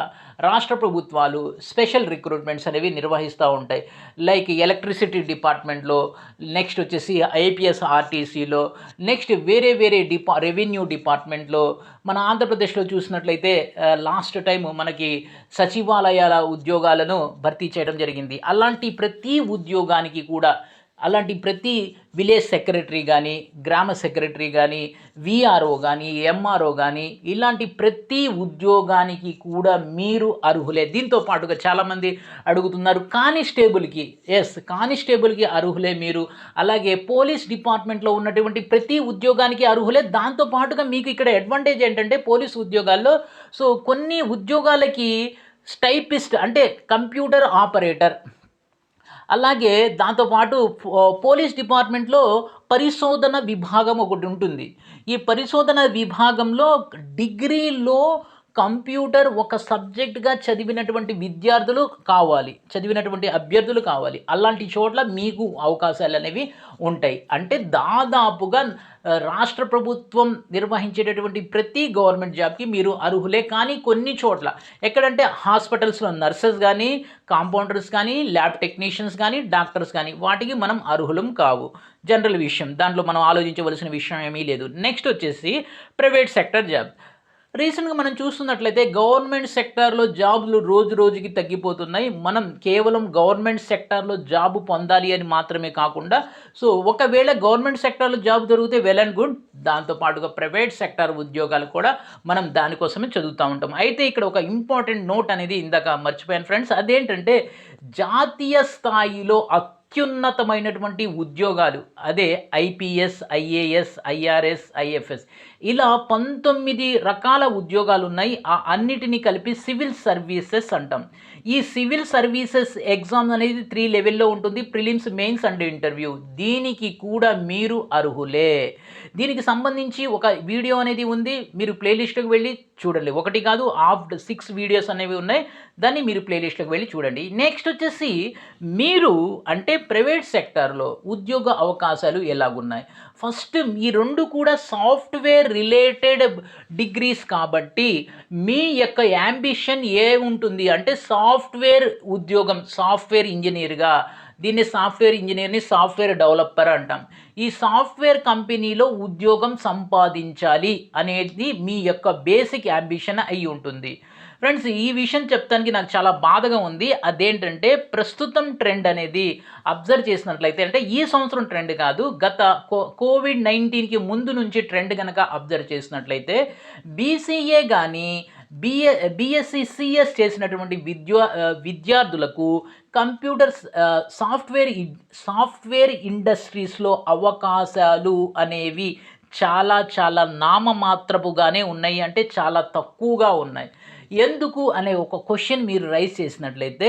రాష్ట్ర ప్రభుత్వాలు స్పెషల్ రిక్రూట్మెంట్స్ అనేవి నిర్వహిస్తూ ఉంటాయి. లైక్ ఎలక్ట్రిసిటీ డిపార్ట్మెంట్లో, నెక్స్ట్ వచ్చేసి ఐపీఎస్ ఆర్టీసీలో, నెక్స్ట్ వేరే వేరే రెవెన్యూ డిపార్ట్మెంట్లో. మన ఆంధ్రప్రదేశ్లో చూసినట్లయితే లాస్ట్ టైం మనకి సచివాలయాల ఉద్యోగాలను భర్తీ చేయడం జరిగింది. అలాంటి ప్రతి ఉద్యోగానికి కూడా అలాంటి ప్రతి విలేజ్ సెక్రటరీ కానీ, గ్రామ సెక్రటరీ కానీ, విఆర్ఓ కానీ, ఎంఆర్ఓ కానీ ఇలాంటి ప్రతి ఉద్యోగానికి కూడా మీరు అర్హులే. దీంతో పాటుగా చాలామంది అడుగుతున్నారు కానిస్టేబుల్కి అర్హులే మీరు. అలాగే పోలీస్ డిపార్ట్మెంట్లో ఉన్నటువంటి ప్రతి ఉద్యోగానికి అర్హులే. దాంతో పాటుగా మీకు ఇక్కడ అడ్వాంటేజ్ ఏంటంటే పోలీస్ ఉద్యోగాల్లో కొన్ని ఉద్యోగాలకి స్టైపిస్ట్ అంటే కంప్యూటర్ ఆపరేటర్, అలాగే దాంతోపాటు పోలీస్ డిపార్ట్మెంట్లో పరిశోధన విభాగం ఒకటి ఉంటుంది. ఈ పరిశోధన విభాగంలో డిగ్రీలో కంప్యూటర్ ఒక సబ్జెక్ట్‌గా చదివినటువంటి అభ్యర్థులు కావాలి. అలాంటి చోట్ల మీకు అవకాశాలనేవి ఉంటాయి. అంటే దాదాపుగా రాష్ట్ర ప్రభుత్వం నిర్వహించేటటువంటి ప్రతి గవర్నమెంట్ జాబ్‌కి మీరు అర్హులే. కానీ కొన్ని చోట్ల ఎక్కడంటే హాస్పిటల్స్‌లో నర్సెస్ గానీ, కాంపౌండర్స్ కానీ, ల్యాబ్ టెక్నీషియన్స్ కానీ, డాక్టర్స్ కానీ వాటికి మనం అర్హులం కావు. జనరల్ విషయం. దాంట్లో మనం ఆలోచించవలసిన విషయం ఏమీ లేదు. నెక్స్ట్ వచ్చేసి ప్రైవేట్ సెక్టర్ జాబ్. రీసెంట్‌గా మనం చూస్తున్నట్లయితే గవర్నమెంట్ సెక్టార్‌లో జాబ్‌లు రోజు రోజుకి తగ్గిపోతున్నాయి. మనం కేవలం గవర్నమెంట్ సెక్టార్‌లో జాబ్ పొందాలి అని మాత్రమే కాకుండా ఒకవేళ గవర్నమెంట్ సెక్టార్‌లో జాబ్ దొరికితే వెల్ అండ్ గుడ్. దాంతో పాటుగా ప్రైవేట్ సెక్టార్ ఉద్యోగాలు కూడా మనం దానికోసమే చదువుతూ ఉంటాం. అయితే ఇక్కడ ఒక ఇంపార్టెంట్ నోట్ అనేది ఇందాక మర్చిపోయాను ఫ్రెండ్స్. అదేంటంటే జాతీయ స్థాయిలో అత్యున్నతమైనటువంటి ఉద్యోగాలు అదే ఐపీఎస్, ఐఏఎస్, ఐఆర్ఎస్, ఐఎఫ్ఎస్ ఇలా 19 రకాల ఉద్యోగాలు ఉన్నాయి. అన్నిటినీ కలిపి సివిల్ సర్వీసెస్ అంటాం. ఈ సివిల్ సర్వీసెస్ ఎగ్జామ్ అనేది 3 లెవెల్‌లో ఉంటుంది. Prelims, mains and interview. దీనికి కూడా మీరు అర్హులే. దీనికి సంబంధించి ఒక వీడియో అనేది ఉంది. మీరు ప్లేలిస్ట్‌కి వెళ్ళి చూడండి. ఒకటి కాదు 6 వీడియోస్ అనేవి ఉన్నాయి. దాన్ని మీరు ప్లేలిస్ట్‌కి వెళ్ళి చూడండి. నెక్స్ట్ వచ్చేసి మీరు అంటే ప్రైవేట్ సెక్టార్‌లో ఉద్యోగ అవకాశాలు ఎలాగున్నాయి? ఫస్ట్ ఈ 2 కూడా సాఫ్ట్‌వేర్ రిలేటెడ్ డిగ్రీస్ కాబట్టి మీ యొక్క యాంబిషన్ ఏముంటుంది అంటే సాఫ్ట్‌వేర్ ఉద్యోగం, సాఫ్ట్‌వేర్ ఇంజినీర్‌గా. దీన్ని సాఫ్ట్‌వేర్ ఇంజినీర్‌ని సాఫ్ట్‌వేర్ డెవలపర్ అంటాం. ఈ సాఫ్ట్‌వేర్ కంపెనీలో ఉద్యోగం సంపాదించాలి అనేది మీ యొక్క బేసిక్ యాంబిషన్ అయి ఉంటుంది. ఫ్రెండ్స్ ఈ విషయం చెప్తానికి నాకు చాలా బాధగా ఉంది. అదేంటంటే ప్రస్తుతం ట్రెండ్ అనేది అబ్జర్వ్ చేసినట్లయితే అంటే ఈ సంవత్సరం ట్రెండ్ కాదు, గత కోవిడ్-19కి ముందు నుంచి ట్రెండ్ కనుక అబ్జర్వ్ చేసినట్లయితే బీసీఏ కానీ బీఎస్సీ సిఎస్ చేసినటువంటి విద్యార్థులకు కంప్యూటర్స్ సాఫ్ట్వేర్ ఇండస్ట్రీస్లో అవకాశాలు అనేవి చాలా చాలా నామమాత్రపుగానే ఉన్నాయి. అంటే చాలా తక్కువగా ఉన్నాయి. ఎందుకు అనే ఒక క్వశ్చన్ మీరు రైజ్ చేసినట్లయితే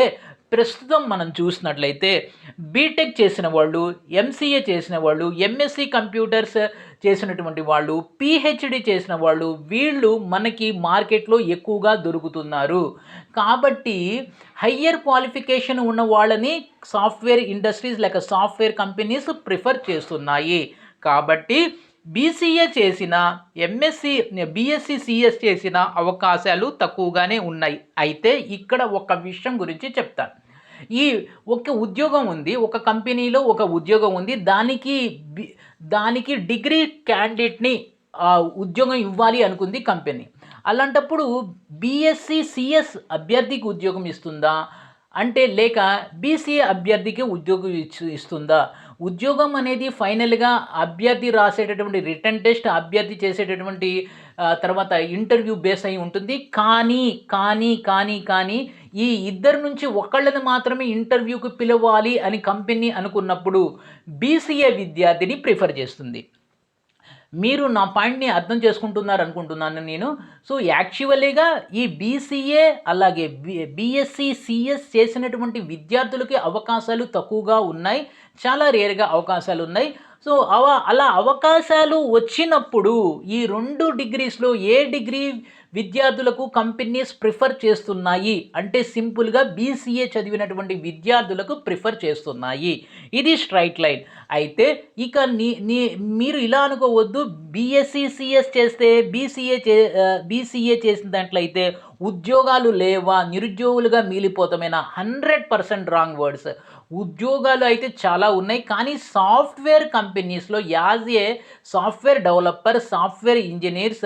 ప్రస్తుతం మనం చూసినట్లయితే బీటెక్ చేసిన వాళ్ళు, ఎంసీఏ చేసిన వాళ్ళు, ఎంఎస్సి కంప్యూటర్స్ చేసినటువంటి వాళ్ళు, పీహెచ్డీ చేసిన వాళ్ళు వీళ్ళు మనకి మార్కెట్లో ఎక్కువగా దొరుకుతున్నారు. కాబట్టి హయ్యర్ క్వాలిఫికేషన్ ఉన్న వాళ్ళని సాఫ్ట్వేర్ ఇండస్ట్రీస్ లేక సాఫ్ట్వేర్ కంపెనీస్ ప్రిఫర్ చేస్తున్నాయి. కాబట్టి బీసీఏ చేసిన, బీఎస్సీ సిఎస్ చేసిన అవకాశాలు తక్కువగానే ఉన్నాయి. అయితే ఇక్కడ ఒక విషయం గురించి చెప్తాను. ఈ ఒక ఉద్యోగం ఉంది, ఒక కంపెనీలో ఒక ఉద్యోగం ఉంది. దానికి డిగ్రీ క్యాండిడేట్ని ఉద్యోగం ఇవ్వాలి అనుకుంది కంపెనీ. అలాంటప్పుడు బీఎస్సీ సిఎస్ అభ్యర్థికి ఉద్యోగం ఇస్తుందా? అంటే లేక బీసీఏ అభ్యర్థికి ఉద్యోగం ఇస్తుందా? ఉద్యోగం అనేది ఫైనల్‌గా అభ్యర్థి రాసేటటువంటి రిటన్ టెస్ట్, అభ్యర్థి చేసేటటువంటి తర్వాత ఇంటర్వ్యూ బేస్ అయి ఉంటుంది. కానీ ఈ ఇద్దరి నుంచి ఒకళ్ళని మాత్రమే ఇంటర్వ్యూకి పిలవాలి అని కంపెనీ అనుకున్నప్పుడు బీసీఏ విద్యార్థిని ప్రిఫర్ చేస్తుంది. మీరు నా పాయింట్‌ని అర్థం చేసుకుంటున్నారనుకుంటున్నాను నేను. సో, యాక్చువల్లీగా ఈ బీసీఏ అలాగే బీఎస్సీ, సీఎస్ చేసినటువంటి విద్యార్థులకి అవకాశాలు తక్కువగా ఉన్నాయి. చాలా రేర్‌గా అవకాశాలున్నాయి. సో, అలా అవకాశాలు వచ్చినప్పుడు ఈ 2 డిగ్రీస్‌లో ఏ డిగ్రీ విద్యార్థులకు కంపెనీస్ ప్రిఫర్ చేస్తున్నాయి అంటే సింపుల్‌గా బీసీఏ చదివినటువంటి విద్యార్థులకు ప్రిఫర్ చేస్తున్నాయి. ఇది స్ట్రెయిట్ లైన్. అయితే ఇక నీ నీ మీరు ఇలా అనుకోవద్దు, బీఎస్సీ, సీఎస్ చేస్తే బీసీఏ చేసిన దాంట్లయితే ఉద్యోగాలు లేవా? నిరుద్యోగులుగా మిగిలిపోతామేనా? 100% రాంగ్ వర్డ్స్. ఉద్యోగాలు అయితే చాలా ఉన్నాయి. కానీ సాఫ్ట్‌వేర్ కంపెనీస్‌లో as a software developer, software engineers,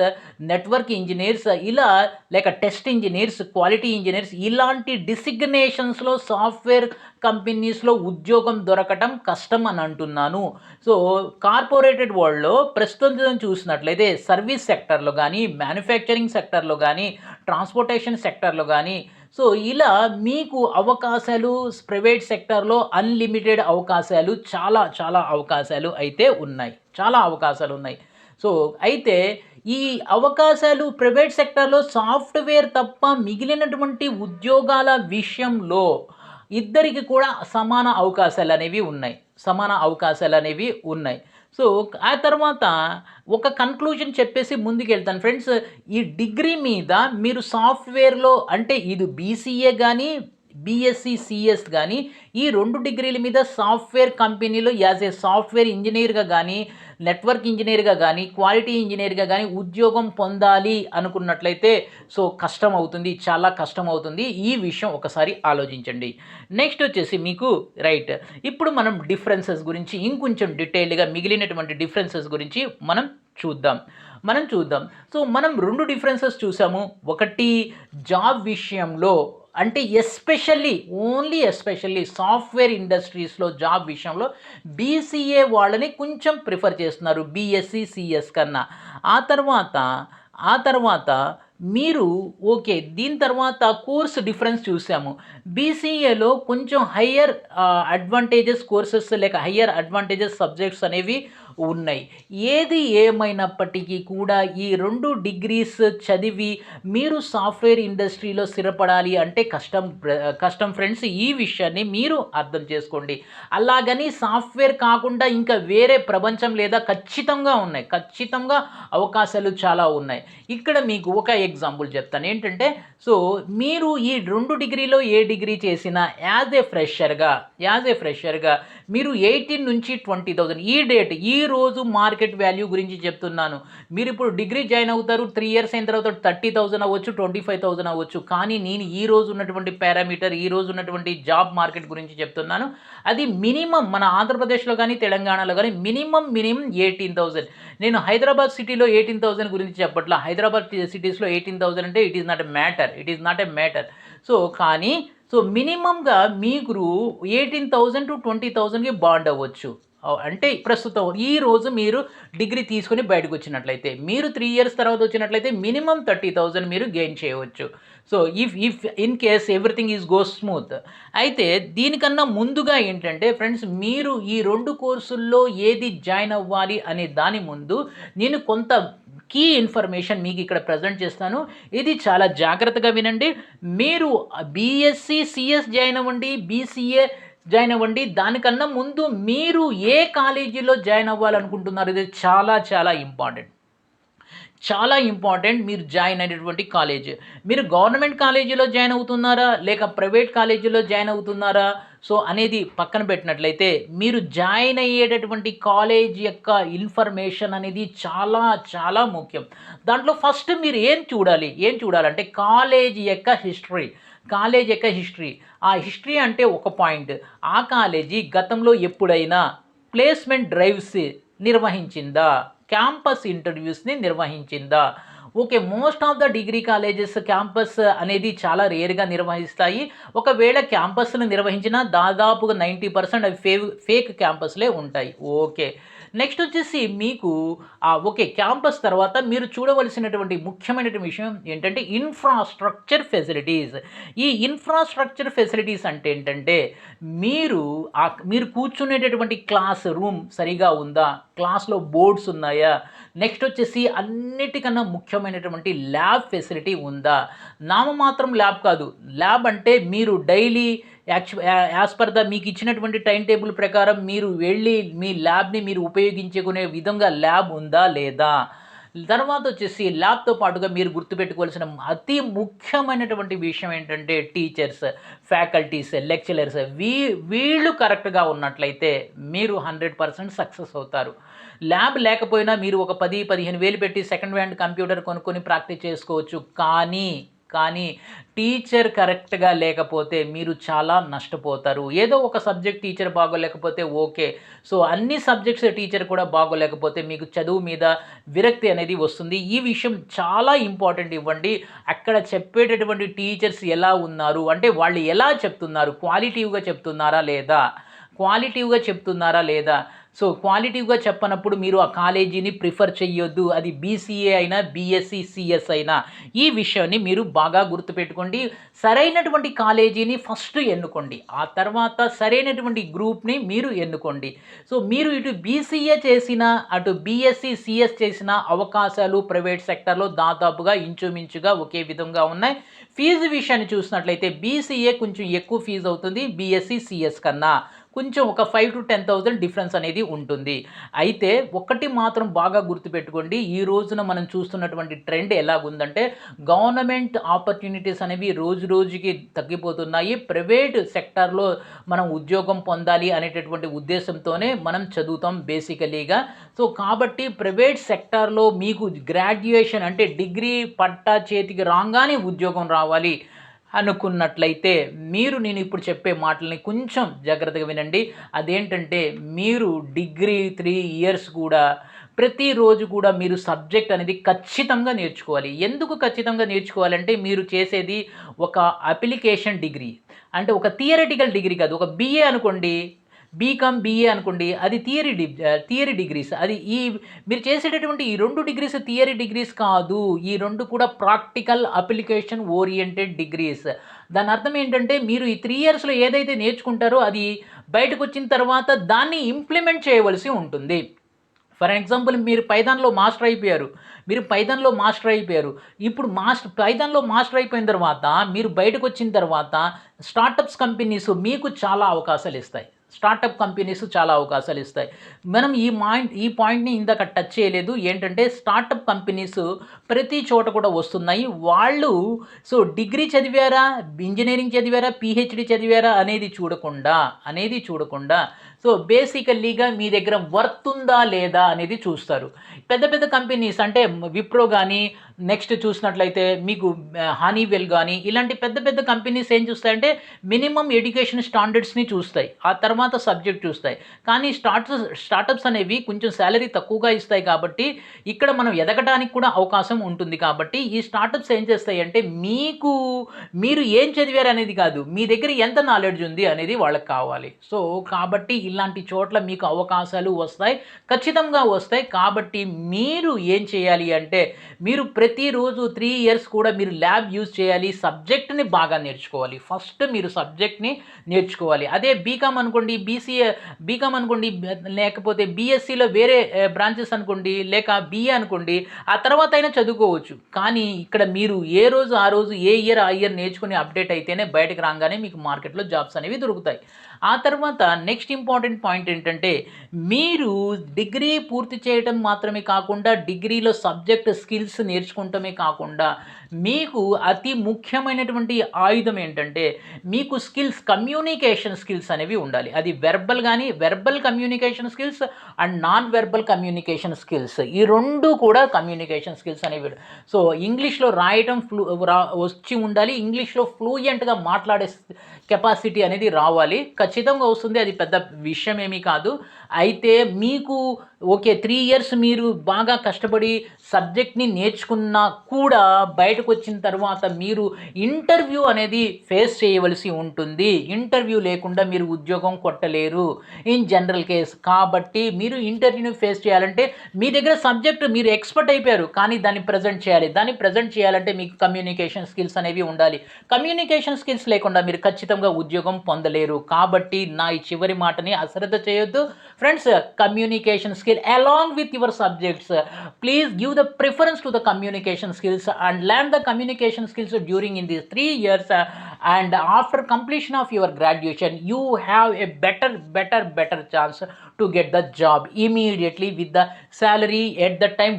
network engineers ఇలా లేక టెస్ట్ ఇంజినీర్స్, క్వాలిటీ ఇంజినీర్స్ ఇలాంటి డిసిగ్నేషన్స్‌లో సాఫ్ట్‌వేర్ కంపెనీస్‌లో ఉద్యోగం దొరకటం కష్టం అని అంటున్నాను. సో, కార్పొరేటెడ్ వరల్డ్‌లో ప్రస్తుతం చూసినట్లయితే సర్వీస్ సెక్టార్‌లో గానీ, మ్యానుఫ్యాక్చరింగ్ సెక్టార్‌లో గానీ, ట్రాన్స్‌పోర్టేషన్ సెక్టార్‌లో గానీ సో, ఇలా మీకు అవకాశాలు ప్రైవేట్ సెక్టార్‌లో అన్‌లిమిటెడ్ అవకాశాలు చాలా అవకాశాలు అయితే ఉన్నాయి. చాలా అవకాశాలున్నాయి. సో, అయితే ఈ అవకాశాలు ప్రైవేట్ సెక్టార్‌లో సాఫ్ట్‌వేర్ తప్ప మిగిలినటువంటి ఉద్యోగాల విషయంలో ఇద్దరికి కూడా సమాన అవకాశాలనేవి ఉన్నాయి. సమాన అవకాశాలనేవి ఉన్నాయి. సో, ఆ తర్వాత ఒక కన్క్లూజన్ చెప్పేసి ముందుకెళ్తాను ఫ్రెండ్స్. ఈ డిగ్రీ మీద మీరు సాఫ్ట్‌వేర్‌లో అంటే ఇది బీసీఏ గానీ, బీఎస్సీ, సీఎస్ గానీ ఈ 2 డిగ్రీల మీద సాఫ్ట్‌వేర్ కంపెనీలో యాస్ ఏ సాఫ్ట్‌వేర్ ఇంజినీర్‌గా గానీ, నెట్వర్క్ ఇంజినీర్‌గా గానీ, క్వాలిటీ ఇంజినీర్‌గా గానీ ఉద్యోగం పొందాలి అనుకున్నట్లయితే సో, కష్టమవుతుంది. చాలా కష్టమవుతుంది. ఈ విషయం ఒకసారి ఆలోచించండి. నెక్స్ట్ వచ్చేసి మీకు రైట్. ఇప్పుడు మనం డిఫరెన్సెస్ గురించి ఇంకొంచెం డీటెయిల్‌గా మిగిలినటువంటి డిఫరెన్సెస్ గురించి చూద్దాం. సో, మనం 2 డిఫరెన్సెస్ చూసాము. ఒకటి జాబ్ విషయంలో అంటే ఎస్పెషల్లీ సాఫ్ట్‌వేర్ ఇండస్ట్రీస్‌లో జాబ్ విషయంలో బీసీఏ వాళ్ళని కొంచెం ప్రిఫర్ చేస్తున్నారు బీఎస్సీ, సీఎస్ కన్నా. ఆ తర్వాత ఆ తర్వాత మీరు ఓకే. దీని తర్వాత కోర్స్ డిఫరెన్స్ చూసాము. బీసీఏలో కొంచెం హయ్యర్ అడ్వాంటేజెస్ కోర్సెస్ లేక హయ్యర్ అడ్వాంటేజెస్ సబ్జెక్ట్స్ అనేవి ఉన్నాయి. ఏది ఏమైనప్పటికీ కూడా ఈ 2 డిగ్రీస్ చదివి మీరు సాఫ్ట్‌వేర్ ఇండస్ట్రీలో స్థిరపడాలి అంటే కష్టం ఫ్రెండ్స్. ఈ విషయాన్ని మీరు అర్థం చేసుకోండి. అలాగని సాఫ్ట్‌వేర్ కాకుండా ఇంకా వేరే ప్రపంచం లేదా ఖచ్చితంగా ఉన్నాయి. ఖచ్చితంగా అవకాశాలు చాలా ఉన్నాయి. ఇక్కడ మీకు ఒక ఎగ్జాంపుల్ చెప్తాను. ఏంటంటే సో, మీరు ఈ 2 డిగ్రీలో ఏ డిగ్రీ చేసినా యాజ్ ఏ ఫ్రెషర్‌గా మీరు 18,000-20,000 ఈ రోజు మార్కెట్ వాల్యూ గురించి చెప్తున్నాను. మీరిప్పుడు డిగ్రీ జాయిన్ అవుతారు. 3 ఇయర్స్ అయిన తర్వాత 30,000 అవ్వచ్చు, 25,000 అవ్వచ్చు. కానీ నేను ఈ రోజు ఉన్నటువంటి పారామీటర్, ఈ రోజు ఉన్నటువంటి జాబ్ మార్కెట్ గురించి చెప్తున్నాను. అది మినిమమ్ మన ఆంధ్రప్రదేశ్‌లో గానీ, తెలంగాణలో గానీ మినిమమ్ 18,000. నేను హైదరాబాద్ సిటీలో 18,000 గురించి చెప్పట్లా. హైదరాబాద్ సిటీస్‌లో 18,000 అంటే it is not a matter. So, కానీ మినిమమ్‌గా మీరు 18,000-20,000కి బాండ్ అవ్వచ్చు. అంటే ప్రస్తుతం ఈరోజు మీరు డిగ్రీ తీసుకొని బయటకొచ్చినట్లయితే, మీరు 3 ఇయర్స్ తర్వాత వచ్చినట్లయితే మినిమమ్ 30,000 మీరు గెయిన్ చేయవచ్చు. So, if in case everything goes smooth. అయితే దీనికన్నా ముందుగా ఏంటంటే ఫ్రెండ్స్, మీరు ఈ 2 కోర్సుల్లో ఏది జాయిన్ అవ్వాలి అనే దాని ముందు నేను కొంత కీ ఇన్ఫర్మేషన్ మీకు ఇక్కడ ప్రజెంట్ చేస్తాను. ఇది చాలా జాగ్రత్తగా వినండి. మీరు బీఎస్సీ, సీఎస్ జాయిన్ అవ్వండి, బీసీఏ జాయిన్ అవ్వండి. దానికన్నా ముందు మీరు ఏ కాలేజీలో జాయిన్ అవ్వాలనుకుంటున్నారు ఇది చాలా ఇంపార్టెంట్. మీరు జాయిన్ అయినటువంటి కాలేజ్. మీరు గవర్నమెంట్ కాలేజీలో జాయిన్ అవుతున్నారా? లేక ప్రైవేట్ కాలేజీలో జాయిన్ అవుతున్నారా? సో, అనేది పక్కన పెట్టినట్లయితే మీరు జాయిన్ అయ్యేటటువంటి కాలేజ్ యొక్క ఇన్ఫర్మేషన్ అనేది చాలా ముఖ్యం. దాంట్లో ఫస్ట్ మీరు ఏం చూడాలంటే కాలేజ్ యొక్క హిస్టరీ. ఆ హిస్టరీ అంటే ఒక పాయింట్. ఆ కాలేజీ గతంలో ఎప్పుడైనా ప్లేస్‌మెంట్ డ్రైవ్స్ నిర్వహించిందా? క్యాంపస్ ఇంటర్వ్యూస్‌ని నిర్వహించిందా? Okay. Most of the degree colleges campus అనేది చాలా రేర్‌గా నిర్వహిస్తాయి. ఒకవేళ క్యాంపస్‌లు నిర్వహించినా దాదాపుగా 90% అవి ఫేక్ క్యాంపస్‌లే ఉంటాయి. ఓకే. నెక్స్ట్ వచ్చేసి మీకు ఓకే. క్యాంపస్ తర్వాత మీరు చూడవలసినటువంటి ముఖ్యమైనటువంటి విషయం ఏంటంటే ఇన్‌ఫ్రాస్ట్రక్చర్ ఫెసిలిటీస్. ఈ ఇన్‌ఫ్రాస్ట్రక్చర్ ఫెసిలిటీస్ అంటే ఏంటంటే మీరు మీరు కూర్చునేటటువంటి క్లాస్ రూమ్ సరిగా ఉందా? క్లాస్‌లో బోర్డ్స్ ఉన్నాయా? నెక్స్ట్ వచ్చేసి అన్నిటికన్నా ముఖ్యమైనటువంటి ల్యాబ్ ఫెసిలిటీ ఉందా? నామమాత్రం ల్యాబ్ కాదు. ల్యాబ్ అంటే మీరు డైలీ యాస్ పర్ ద మీకు ఇచ్చినటువంటి టైమ్ టేబుల్ ప్రకారం మీరు వెళ్ళి మీ ల్యాబ్‌ని మీరు ఉపయోగించుకునే విధంగా ల్యాబ్ ఉందా? లేదా? తర్వాత వచ్చేసి ల్యాబ్‌తో పాటుగా మీరు గుర్తుపెట్టుకోవాల్సిన అతి ముఖ్యమైనటువంటి విషయం ఏంటంటే టీచర్స్, ఫ్యాకల్టీస్, లెక్చరర్స్ వీళ్ళు కరెక్ట్‌గా ఉన్నట్లయితే మీరు 100% సక్సెస్ అవుతారు. ల్యాబ్ లేకపోయినా మీరు ఒక 10, 15 వేలు పెట్టి సెకండ్ హ్యాండ్ కంప్యూటర్ కొనుక్కొని ప్రాక్టీస్ చేసుకోవచ్చు. కానీ టీచర్ కరెక్ట్‌గా లేకపోతే మీరు చాలా నష్టపోతారు. ఏదో ఒక సబ్జెక్ట్ టీచర్ బాగోలేకపోతే ఓకే. సో, అన్ని సబ్జెక్ట్స్ టీచర్ కూడా బాగోలేకపోతే మీకు చదువు మీద విరక్తి అనేది వస్తుంది. ఈ విషయం చాలా ఇంపార్టెంట్ ఇవ్వండి. అక్కడ చెప్పేటటువంటి టీచర్స్ ఎలా ఉన్నారు? అంటే వాళ్ళు ఎలా చెప్తున్నారు? క్వాలిటీవ్‌గా చెప్తున్నారా లేదా? సో, క్వాలిటీవ్‌గా చెప్పనప్పుడు మీరు ఆ కాలేజీని ప్రిఫర్ చెయ్యొద్దు. అది బీసీఏ అయినా, బీఎస్సీ, సీఎస్ అయినా. ఈ విషయాన్ని మీరు బాగా గుర్తుపెట్టుకోండి. సరైనటువంటి కాలేజీని ఫస్ట్ ఎన్నుకోండి. ఆ తర్వాత సరైనటువంటి గ్రూప్‌ని మీరు ఎన్నుకోండి. సో, మీరు ఇటు బీసీఏ చేసినా, అటు బీఎస్సీ, సీఎస్ చేసిన అవకాశాలు ప్రైవేట్ సెక్టార్‌లో దాదాపుగా ఇంచుమించుగా ఒకే విధంగా ఉన్నాయి. ఫీజు విషయాన్ని చూసినట్లయితే బీసీఏ కొంచెం ఎక్కువ ఫీజు అవుతుంది. బీఎస్సీ, సీఎస్ కన్నా. కొంచెం ఒక 5,000-10,000 డిఫరెన్స్ అనేది ఉంటుంది. అయితే ఒకటి మాత్రం బాగా గుర్తుపెట్టుకోండి. ఈ రోజున మనం చూస్తున్నటువంటి ట్రెండ్ ఎలాగుందంటే గవర్నమెంట్ ఆపర్చునిటీస్ అనేవి రోజు రోజుకి తగ్గిపోతున్నాయి. ప్రైవేట్ సెక్టార్‌లో మనం ఉద్యోగం పొందాలి అనేటటువంటి ఉద్దేశంతోనే మనం చదువుతాం బేసికలీగా. సో, కాబట్టి ప్రైవేట్ సెక్టార్‌లో మీకు గ్రాడ్యుయేషన్ అంటే డిగ్రీ పట్టా చేతికి రాంగానే ఉద్యోగం రావాలి అనుకున్నట్లయితే నేను ఇప్పుడు చెప్పే మాటల్ని కొంచెం జాగ్రత్తగా వినండి. అదేంటంటే మీరు డిగ్రీ 3 ఇయర్స్ కూడా ప్రతిరోజు కూడా మీరు సబ్జెక్ట్ అనేది ఖచ్చితంగా నేర్చుకోవాలి. ఎందుకు ఖచ్చితంగా నేర్చుకోవాలంటే మీరు చేసేది ఒక అప్లికేషన్ డిగ్రీ. అంటే ఒక థియరిటికల్ డిగ్రీ కాదు. ఒక బీఏ అనుకోండి, బీకామ్, బీఏ అనుకోండి అది థియరీ డిగ్రీస్. అది మీరు చేసేటటువంటి ఈ 2 డిగ్రీస్ థియరీ డిగ్రీస్ కాదు. ఈ 2 కూడా ప్రాక్టికల్ అప్లికేషన్ ఓరియెంటెడ్ డిగ్రీస్. దాని అర్థం ఏంటంటే మీరు ఈ 3 ఇయర్స్‌లో ఏదైతే నేర్చుకుంటారో అది బయటకొచ్చిన తర్వాత దాన్ని ఇంప్లిమెంట్ చేయవలసి ఉంటుంది. ఫర్ ఎగ్జాంపుల్ మీరు పైథాన్‌లో మాస్టర్ అయిపోయారు. ఇప్పుడు పైథాన్‌లో మాస్టర్ అయిపోయిన తర్వాత మీరు బయటకొచ్చిన తర్వాత స్టార్టప్స్ కంపెనీస్ మీకు చాలా అవకాశాలిస్తాయి. మనం ఈ పాయింట్‌ని ఇందాక టచ్ చేయలేదు. ఏంటంటే స్టార్టప్ కంపెనీస్ ప్రతి చోట కూడా వస్తున్నాయి. వాళ్ళు డిగ్రీ చదివారా, ఇంజినీరింగ్ చదివారా, పీహెచ్‌డీ చదివారా అనేది చూడకుండా బేసికల్లీగా మీ దగ్గర వర్త్ ఉందా లేదా అనేది చూస్తారు. పెద్ద పెద్ద కంపెనీస్ అంటే విప్రో గానీ, నెక్స్ట్ చూసినట్లయితే మీకు హనీవెల్ గానీ, ఇలాంటి పెద్ద పెద్ద కంపెనీస్ ఏం చూస్తాయంటే మినిమమ్ ఎడ్యుకేషన్ స్టాండర్డ్స్‌ని చూస్తాయి. ఆ తర్వాత సబ్జెక్ట్ చూస్తాయి. కానీ స్టార్టప్స్ అనేవి కొంచెం సాలరీ తక్కువగా ఇస్తాయి కాబట్టి, ఇక్కడ మనం ఎదగడానికి కూడా అవకాశం ఉంటుంది కాబట్టి, ఈ స్టార్టప్స్ ఏం చేస్తాయంటే మీరు ఏం చదివారు అనేది కాదు. మీ దగ్గర ఎంత నాలెడ్జ్ ఉంది అనేది వాళ్ళకి కావాలి. కాబట్టి ఇలాంటి చోట్ల మీకు అవకాశాలు వస్తాయి. ఖచ్చితంగా వస్తాయి. కాబట్టి మీరు ఏం చేయాలి అంటే మీరు ప్రతిరోజు 3 ఇయర్స్ కూడా మీరు ల్యాబ్ యూజ్ చేయాలి. సబ్జెక్ట్‌ని బాగా నేర్చుకోవాలి. ఫస్ట్ మీరు సబ్జెక్ట్‌ని నేర్చుకోవాలి. అదే బీకామ్ అనుకోండి, బీకామ్ అనుకోండి, లేకపోతే బీఎస్సీలో వేరే బ్రాంచెస్ అనుకోండి, లేక బీఏ అనుకోండి. ఆ తర్వాత అయినా చదువుకోవచ్చు. కానీ ఇక్కడ మీరు ఏ రోజు ఆ రోజు, ఏ ఇయర్ ఆ ఇయర్ నేర్చుకుని అప్డేట్ అయితేనే బయటకు రాంగానే మీకు మార్కెట్‌లో జాబ్స్ అనేవి దొరుకుతాయి. ఆ తర్వాత నెక్స్ట్ ఇంపార్టెంట్ పాయింట్ ఏంటంటే మీరు డిగ్రీ పూర్తి చేయటం మాత్రమే కాకుండా డిగ్రీలో సబ్జెక్ట్ స్కిల్స్ నేర్చుకుంటమే కాకుండా మీకు అతి ముఖ్యమైనటువంటి ఆయుధం ఏంటంటే మీకు కమ్యూనికేషన్ స్కిల్స్ అనేవి ఉండాలి. అది verbal communication skills and non verbal communication skills. ఈ 2 కూడా కమ్యూనికేషన్ స్కిల్స్ అనేవి. ఇంగ్లీష్‌లో రాయటం వచ్చి ఉండాలి. ఇంగ్లీష్‌లో ఫ్లూయెంట్‌గా మాట్లాడే కెపాసిటీ అనేది రావాలి. ఖచ్చితంగా వస్తుంది, అది పెద్ద విషయం ఏమీ కాదు. అయితే మీకు ఓకే 3 ఇయర్స్ మీరు బాగా కష్టపడి సబ్జెక్ట్‌ని నేర్చుకున్నా కూడా బయటకొచ్చిన తర్వాత మీరు ఇంటర్వ్యూ అనేది ఫేస్ చేయవలసి ఉంటుంది. ఇంటర్వ్యూ లేకుండా మీరు ఉద్యోగం కొట్టలేరు ఇన్ జనరల్ కేస్. కాబట్టి మీరు ఇంటర్వ్యూని ఫేస్ చేయాలంటే మీ దగ్గర సబ్జెక్ట్ మీరు ఎక్స్‌పర్ట్ అయిపోయారు. కానీ దాన్ని ప్రెజెంట్ చేయాలి. దాన్ని ప్రెజెంట్ చేయాలంటే మీకు కమ్యూనికేషన్ స్కిల్స్ అనేవి ఉండాలి. కమ్యూనికేషన్ స్కిల్స్ లేకుండా మీరు ఖచ్చితంగా ఉద్యోగం పొందలేరు. కాబట్టి నా ఈ చివరి మాటని అశ్రద్ధ చేయొద్దు. Friends, communication skill along with your subjects, please give the preference to the communication skills and learn the communication skills during in these 3 years, and after completion of your graduation you have a better chance to get the job immediately with the salary at the time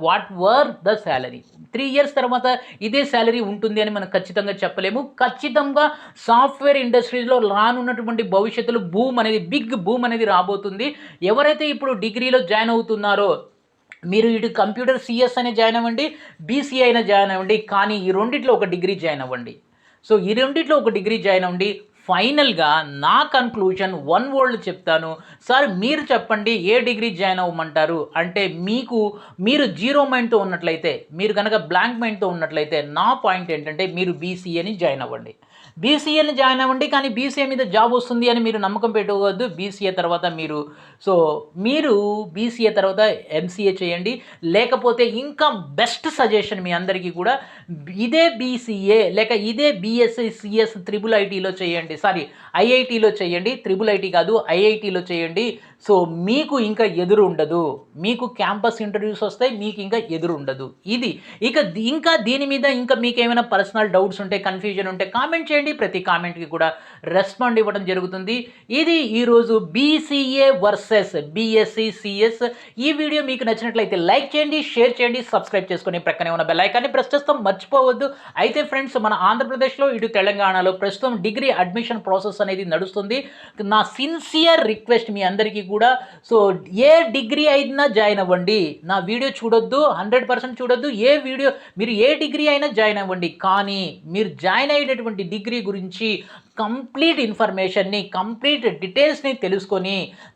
what were the salary. 3 years తర్వాత ఇదే శాలరీ ఉంటుంది అని మనం ఖచ్చితంగా చెప్పలేము. ఖచ్చితంగా సాఫ్ట్వేర్ ఇండస్ట్రీస్లో రానున్నటువంటి భవిష్యత్తులో బిగ్ బూమ్ అనేది రాబోతుంది. ఎవరైతే ఇప్పుడు డిగ్రీలో జాయిన్ అవుతున్నారో మీరు ఇటు కంప్యూటర్ సిఎస్ అయినా జాయిన్ అవ్వండి, బీసీఏ అయినా జాయిన్ అవ్వండి, కానీ ఈ రెండిట్లో ఒక డిగ్రీ జాయిన్ అవ్వండి. సో ఈ రెండిట్లో ఒక డిగ్రీ జాయిన్ అవ్వండి. ఫైనల్గా నా కన్క్లూజన్ వన్ వర్డ్ చెప్తాను. సార్ మీరు చెప్పండి ఏ డిగ్రీ జాయిన్ అవ్వమంటారు అంటే, మీరు జీరో మైండ్తో ఉన్నట్లయితే, మీరు కనుక బ్లాంక్ మైండ్తో ఉన్నట్లయితే నా పాయింట్ ఏంటంటే మీరు బీసీఏని జాయిన్ అవ్వండి. బీసీఏని జాయిన్ అవ్వండి, కానీ బీసీఏ మీద జాబ్ వస్తుంది అని మీరు నమ్మకం పెట్టుకోవద్దు. బీసీఏ తర్వాత మీరు బీసీఏ తర్వాత ఎంసీఏ చేయండి. లేకపోతే ఇంకా బెస్ట్ సజెషన్ మీ అందరికీ కూడా ఇదే బీసీఏ లేక ఇదే బీఎస్సీ సిఎస్ త్రిబుల్ ఐటీలో చేయండి. ఐఐటీలో చేయండి, త్రిబుల్ ఐటీ కాదు, ఐఐటీలో చేయండి. సో మీకు ఇంకా ఎదురు ఉండదు. మీకు క్యాంపస్ ఇంటర్వ్యూస్ వస్తాయి, మీకు ఇంకా ఎదురు ఉండదు. ఇది ఇంకా దీని మీద ఇంకా మీకు ఏమైనా పర్సనల్ డౌట్స్ ఉంటే, కన్ఫ్యూజన్ ఉంటే కామెంట్ చేయండి. ప్రతి కామెంట్కి కూడా రెస్పాండ్ ఇవ్వడం జరుగుతుంది. ఇది ఈరోజు బీసీఏ వర్సెస్ బీఎస్సీ సిఎస్. ఈ వీడియో మీకు నచ్చినట్లయితే లైక్ చేయండి, షేర్ చేయండి, సబ్స్క్రైబ్ చేసుకొని ప్రక్కనే ఉన్న బెల్ ఐకాన్ని ప్రెస్ చేస్తాం మర్చిపోవద్దు. అయితే ఫ్రెండ్స్, మన ఆంధ్రప్రదేశ్లో ఇటు తెలంగాణలో ప్రస్తుతం డిగ్రీ అడ్మిషన్ ప్రాసెస్ అనేది నడుస్తుంది. నా సిన్సియర్ రిక్వెస్ట్ మీ అందరికీ కూడా, సో ఏ డిగ్రీ అయినా జాయిన్ అవ్వండి. నా వీడియో చూడొద్దు, 100% చూడొద్దు. మీరు ఏ డిగ్రీ అయినా జాయిన్ అవ్వండి, కానీ మీరు జాయిన్ అయ్యేటటువంటి డిగ్రీ గురించి కంప్లీట్ ఇన్ఫర్మేషన్ని, కంప్లీట్ డీటెయిల్స్ని తెలుసుకొని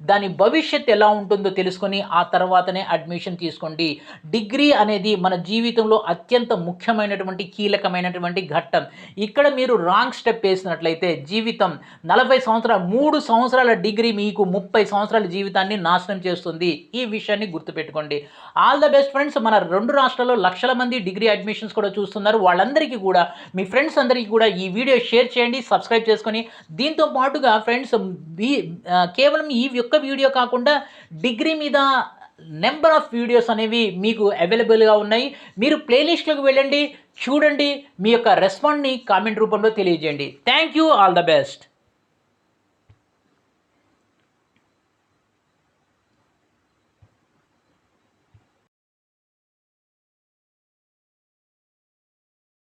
దాని భవిష్యత్తు ఎలా ఉంటుందో తెలుసుకొని ఆ తర్వాతనే అడ్మిషన్ తీసుకోండి. డిగ్రీ అనేది మన జీవితంలో అత్యంత ముఖ్యమైనటువంటి కీలకమైనటువంటి ఘట్టం. ఇక్కడ మీరు రాంగ్ స్టెప్ వేసినట్లయితే జీవితం 40 సంవత్సరాలు 3 సంవత్సరాల డిగ్రీ మీకు 30 సంవత్సరాల జీవితాన్ని నాశనం చేస్తుంది. ఈ విషయాన్ని గుర్తుపెట్టుకోండి. All the best friends. మన 2 రాష్ట్రాల్లో లక్షల మంది డిగ్రీ అడ్మిషన్స్ కూడా చూస్తున్నారు. వాళ్ళందరికీ కూడా, మీ ఫ్రెండ్స్ అందరికీ కూడా ఈ వీడియో షేర్ చేయండి, సబ్స్క్రైబ్ చేసుకొని. దీంతో పాటుగా ఫ్రెండ్స్, కేవలం ఈ యొక్క వీడియో కాకుండా డిగ్రీ మీద నెంబర్ ఆఫ్ వీడియోస్ అనేవి మీకు అవైలబుల్గా ఉన్నాయి. మీరు ప్లేలిస్ట్లోకి వెళ్ళండి, చూడండి, మీ యొక్క రెస్పాండ్ని కామెంట్ రూపంలో తెలియజేయండి. Thank you. All the best.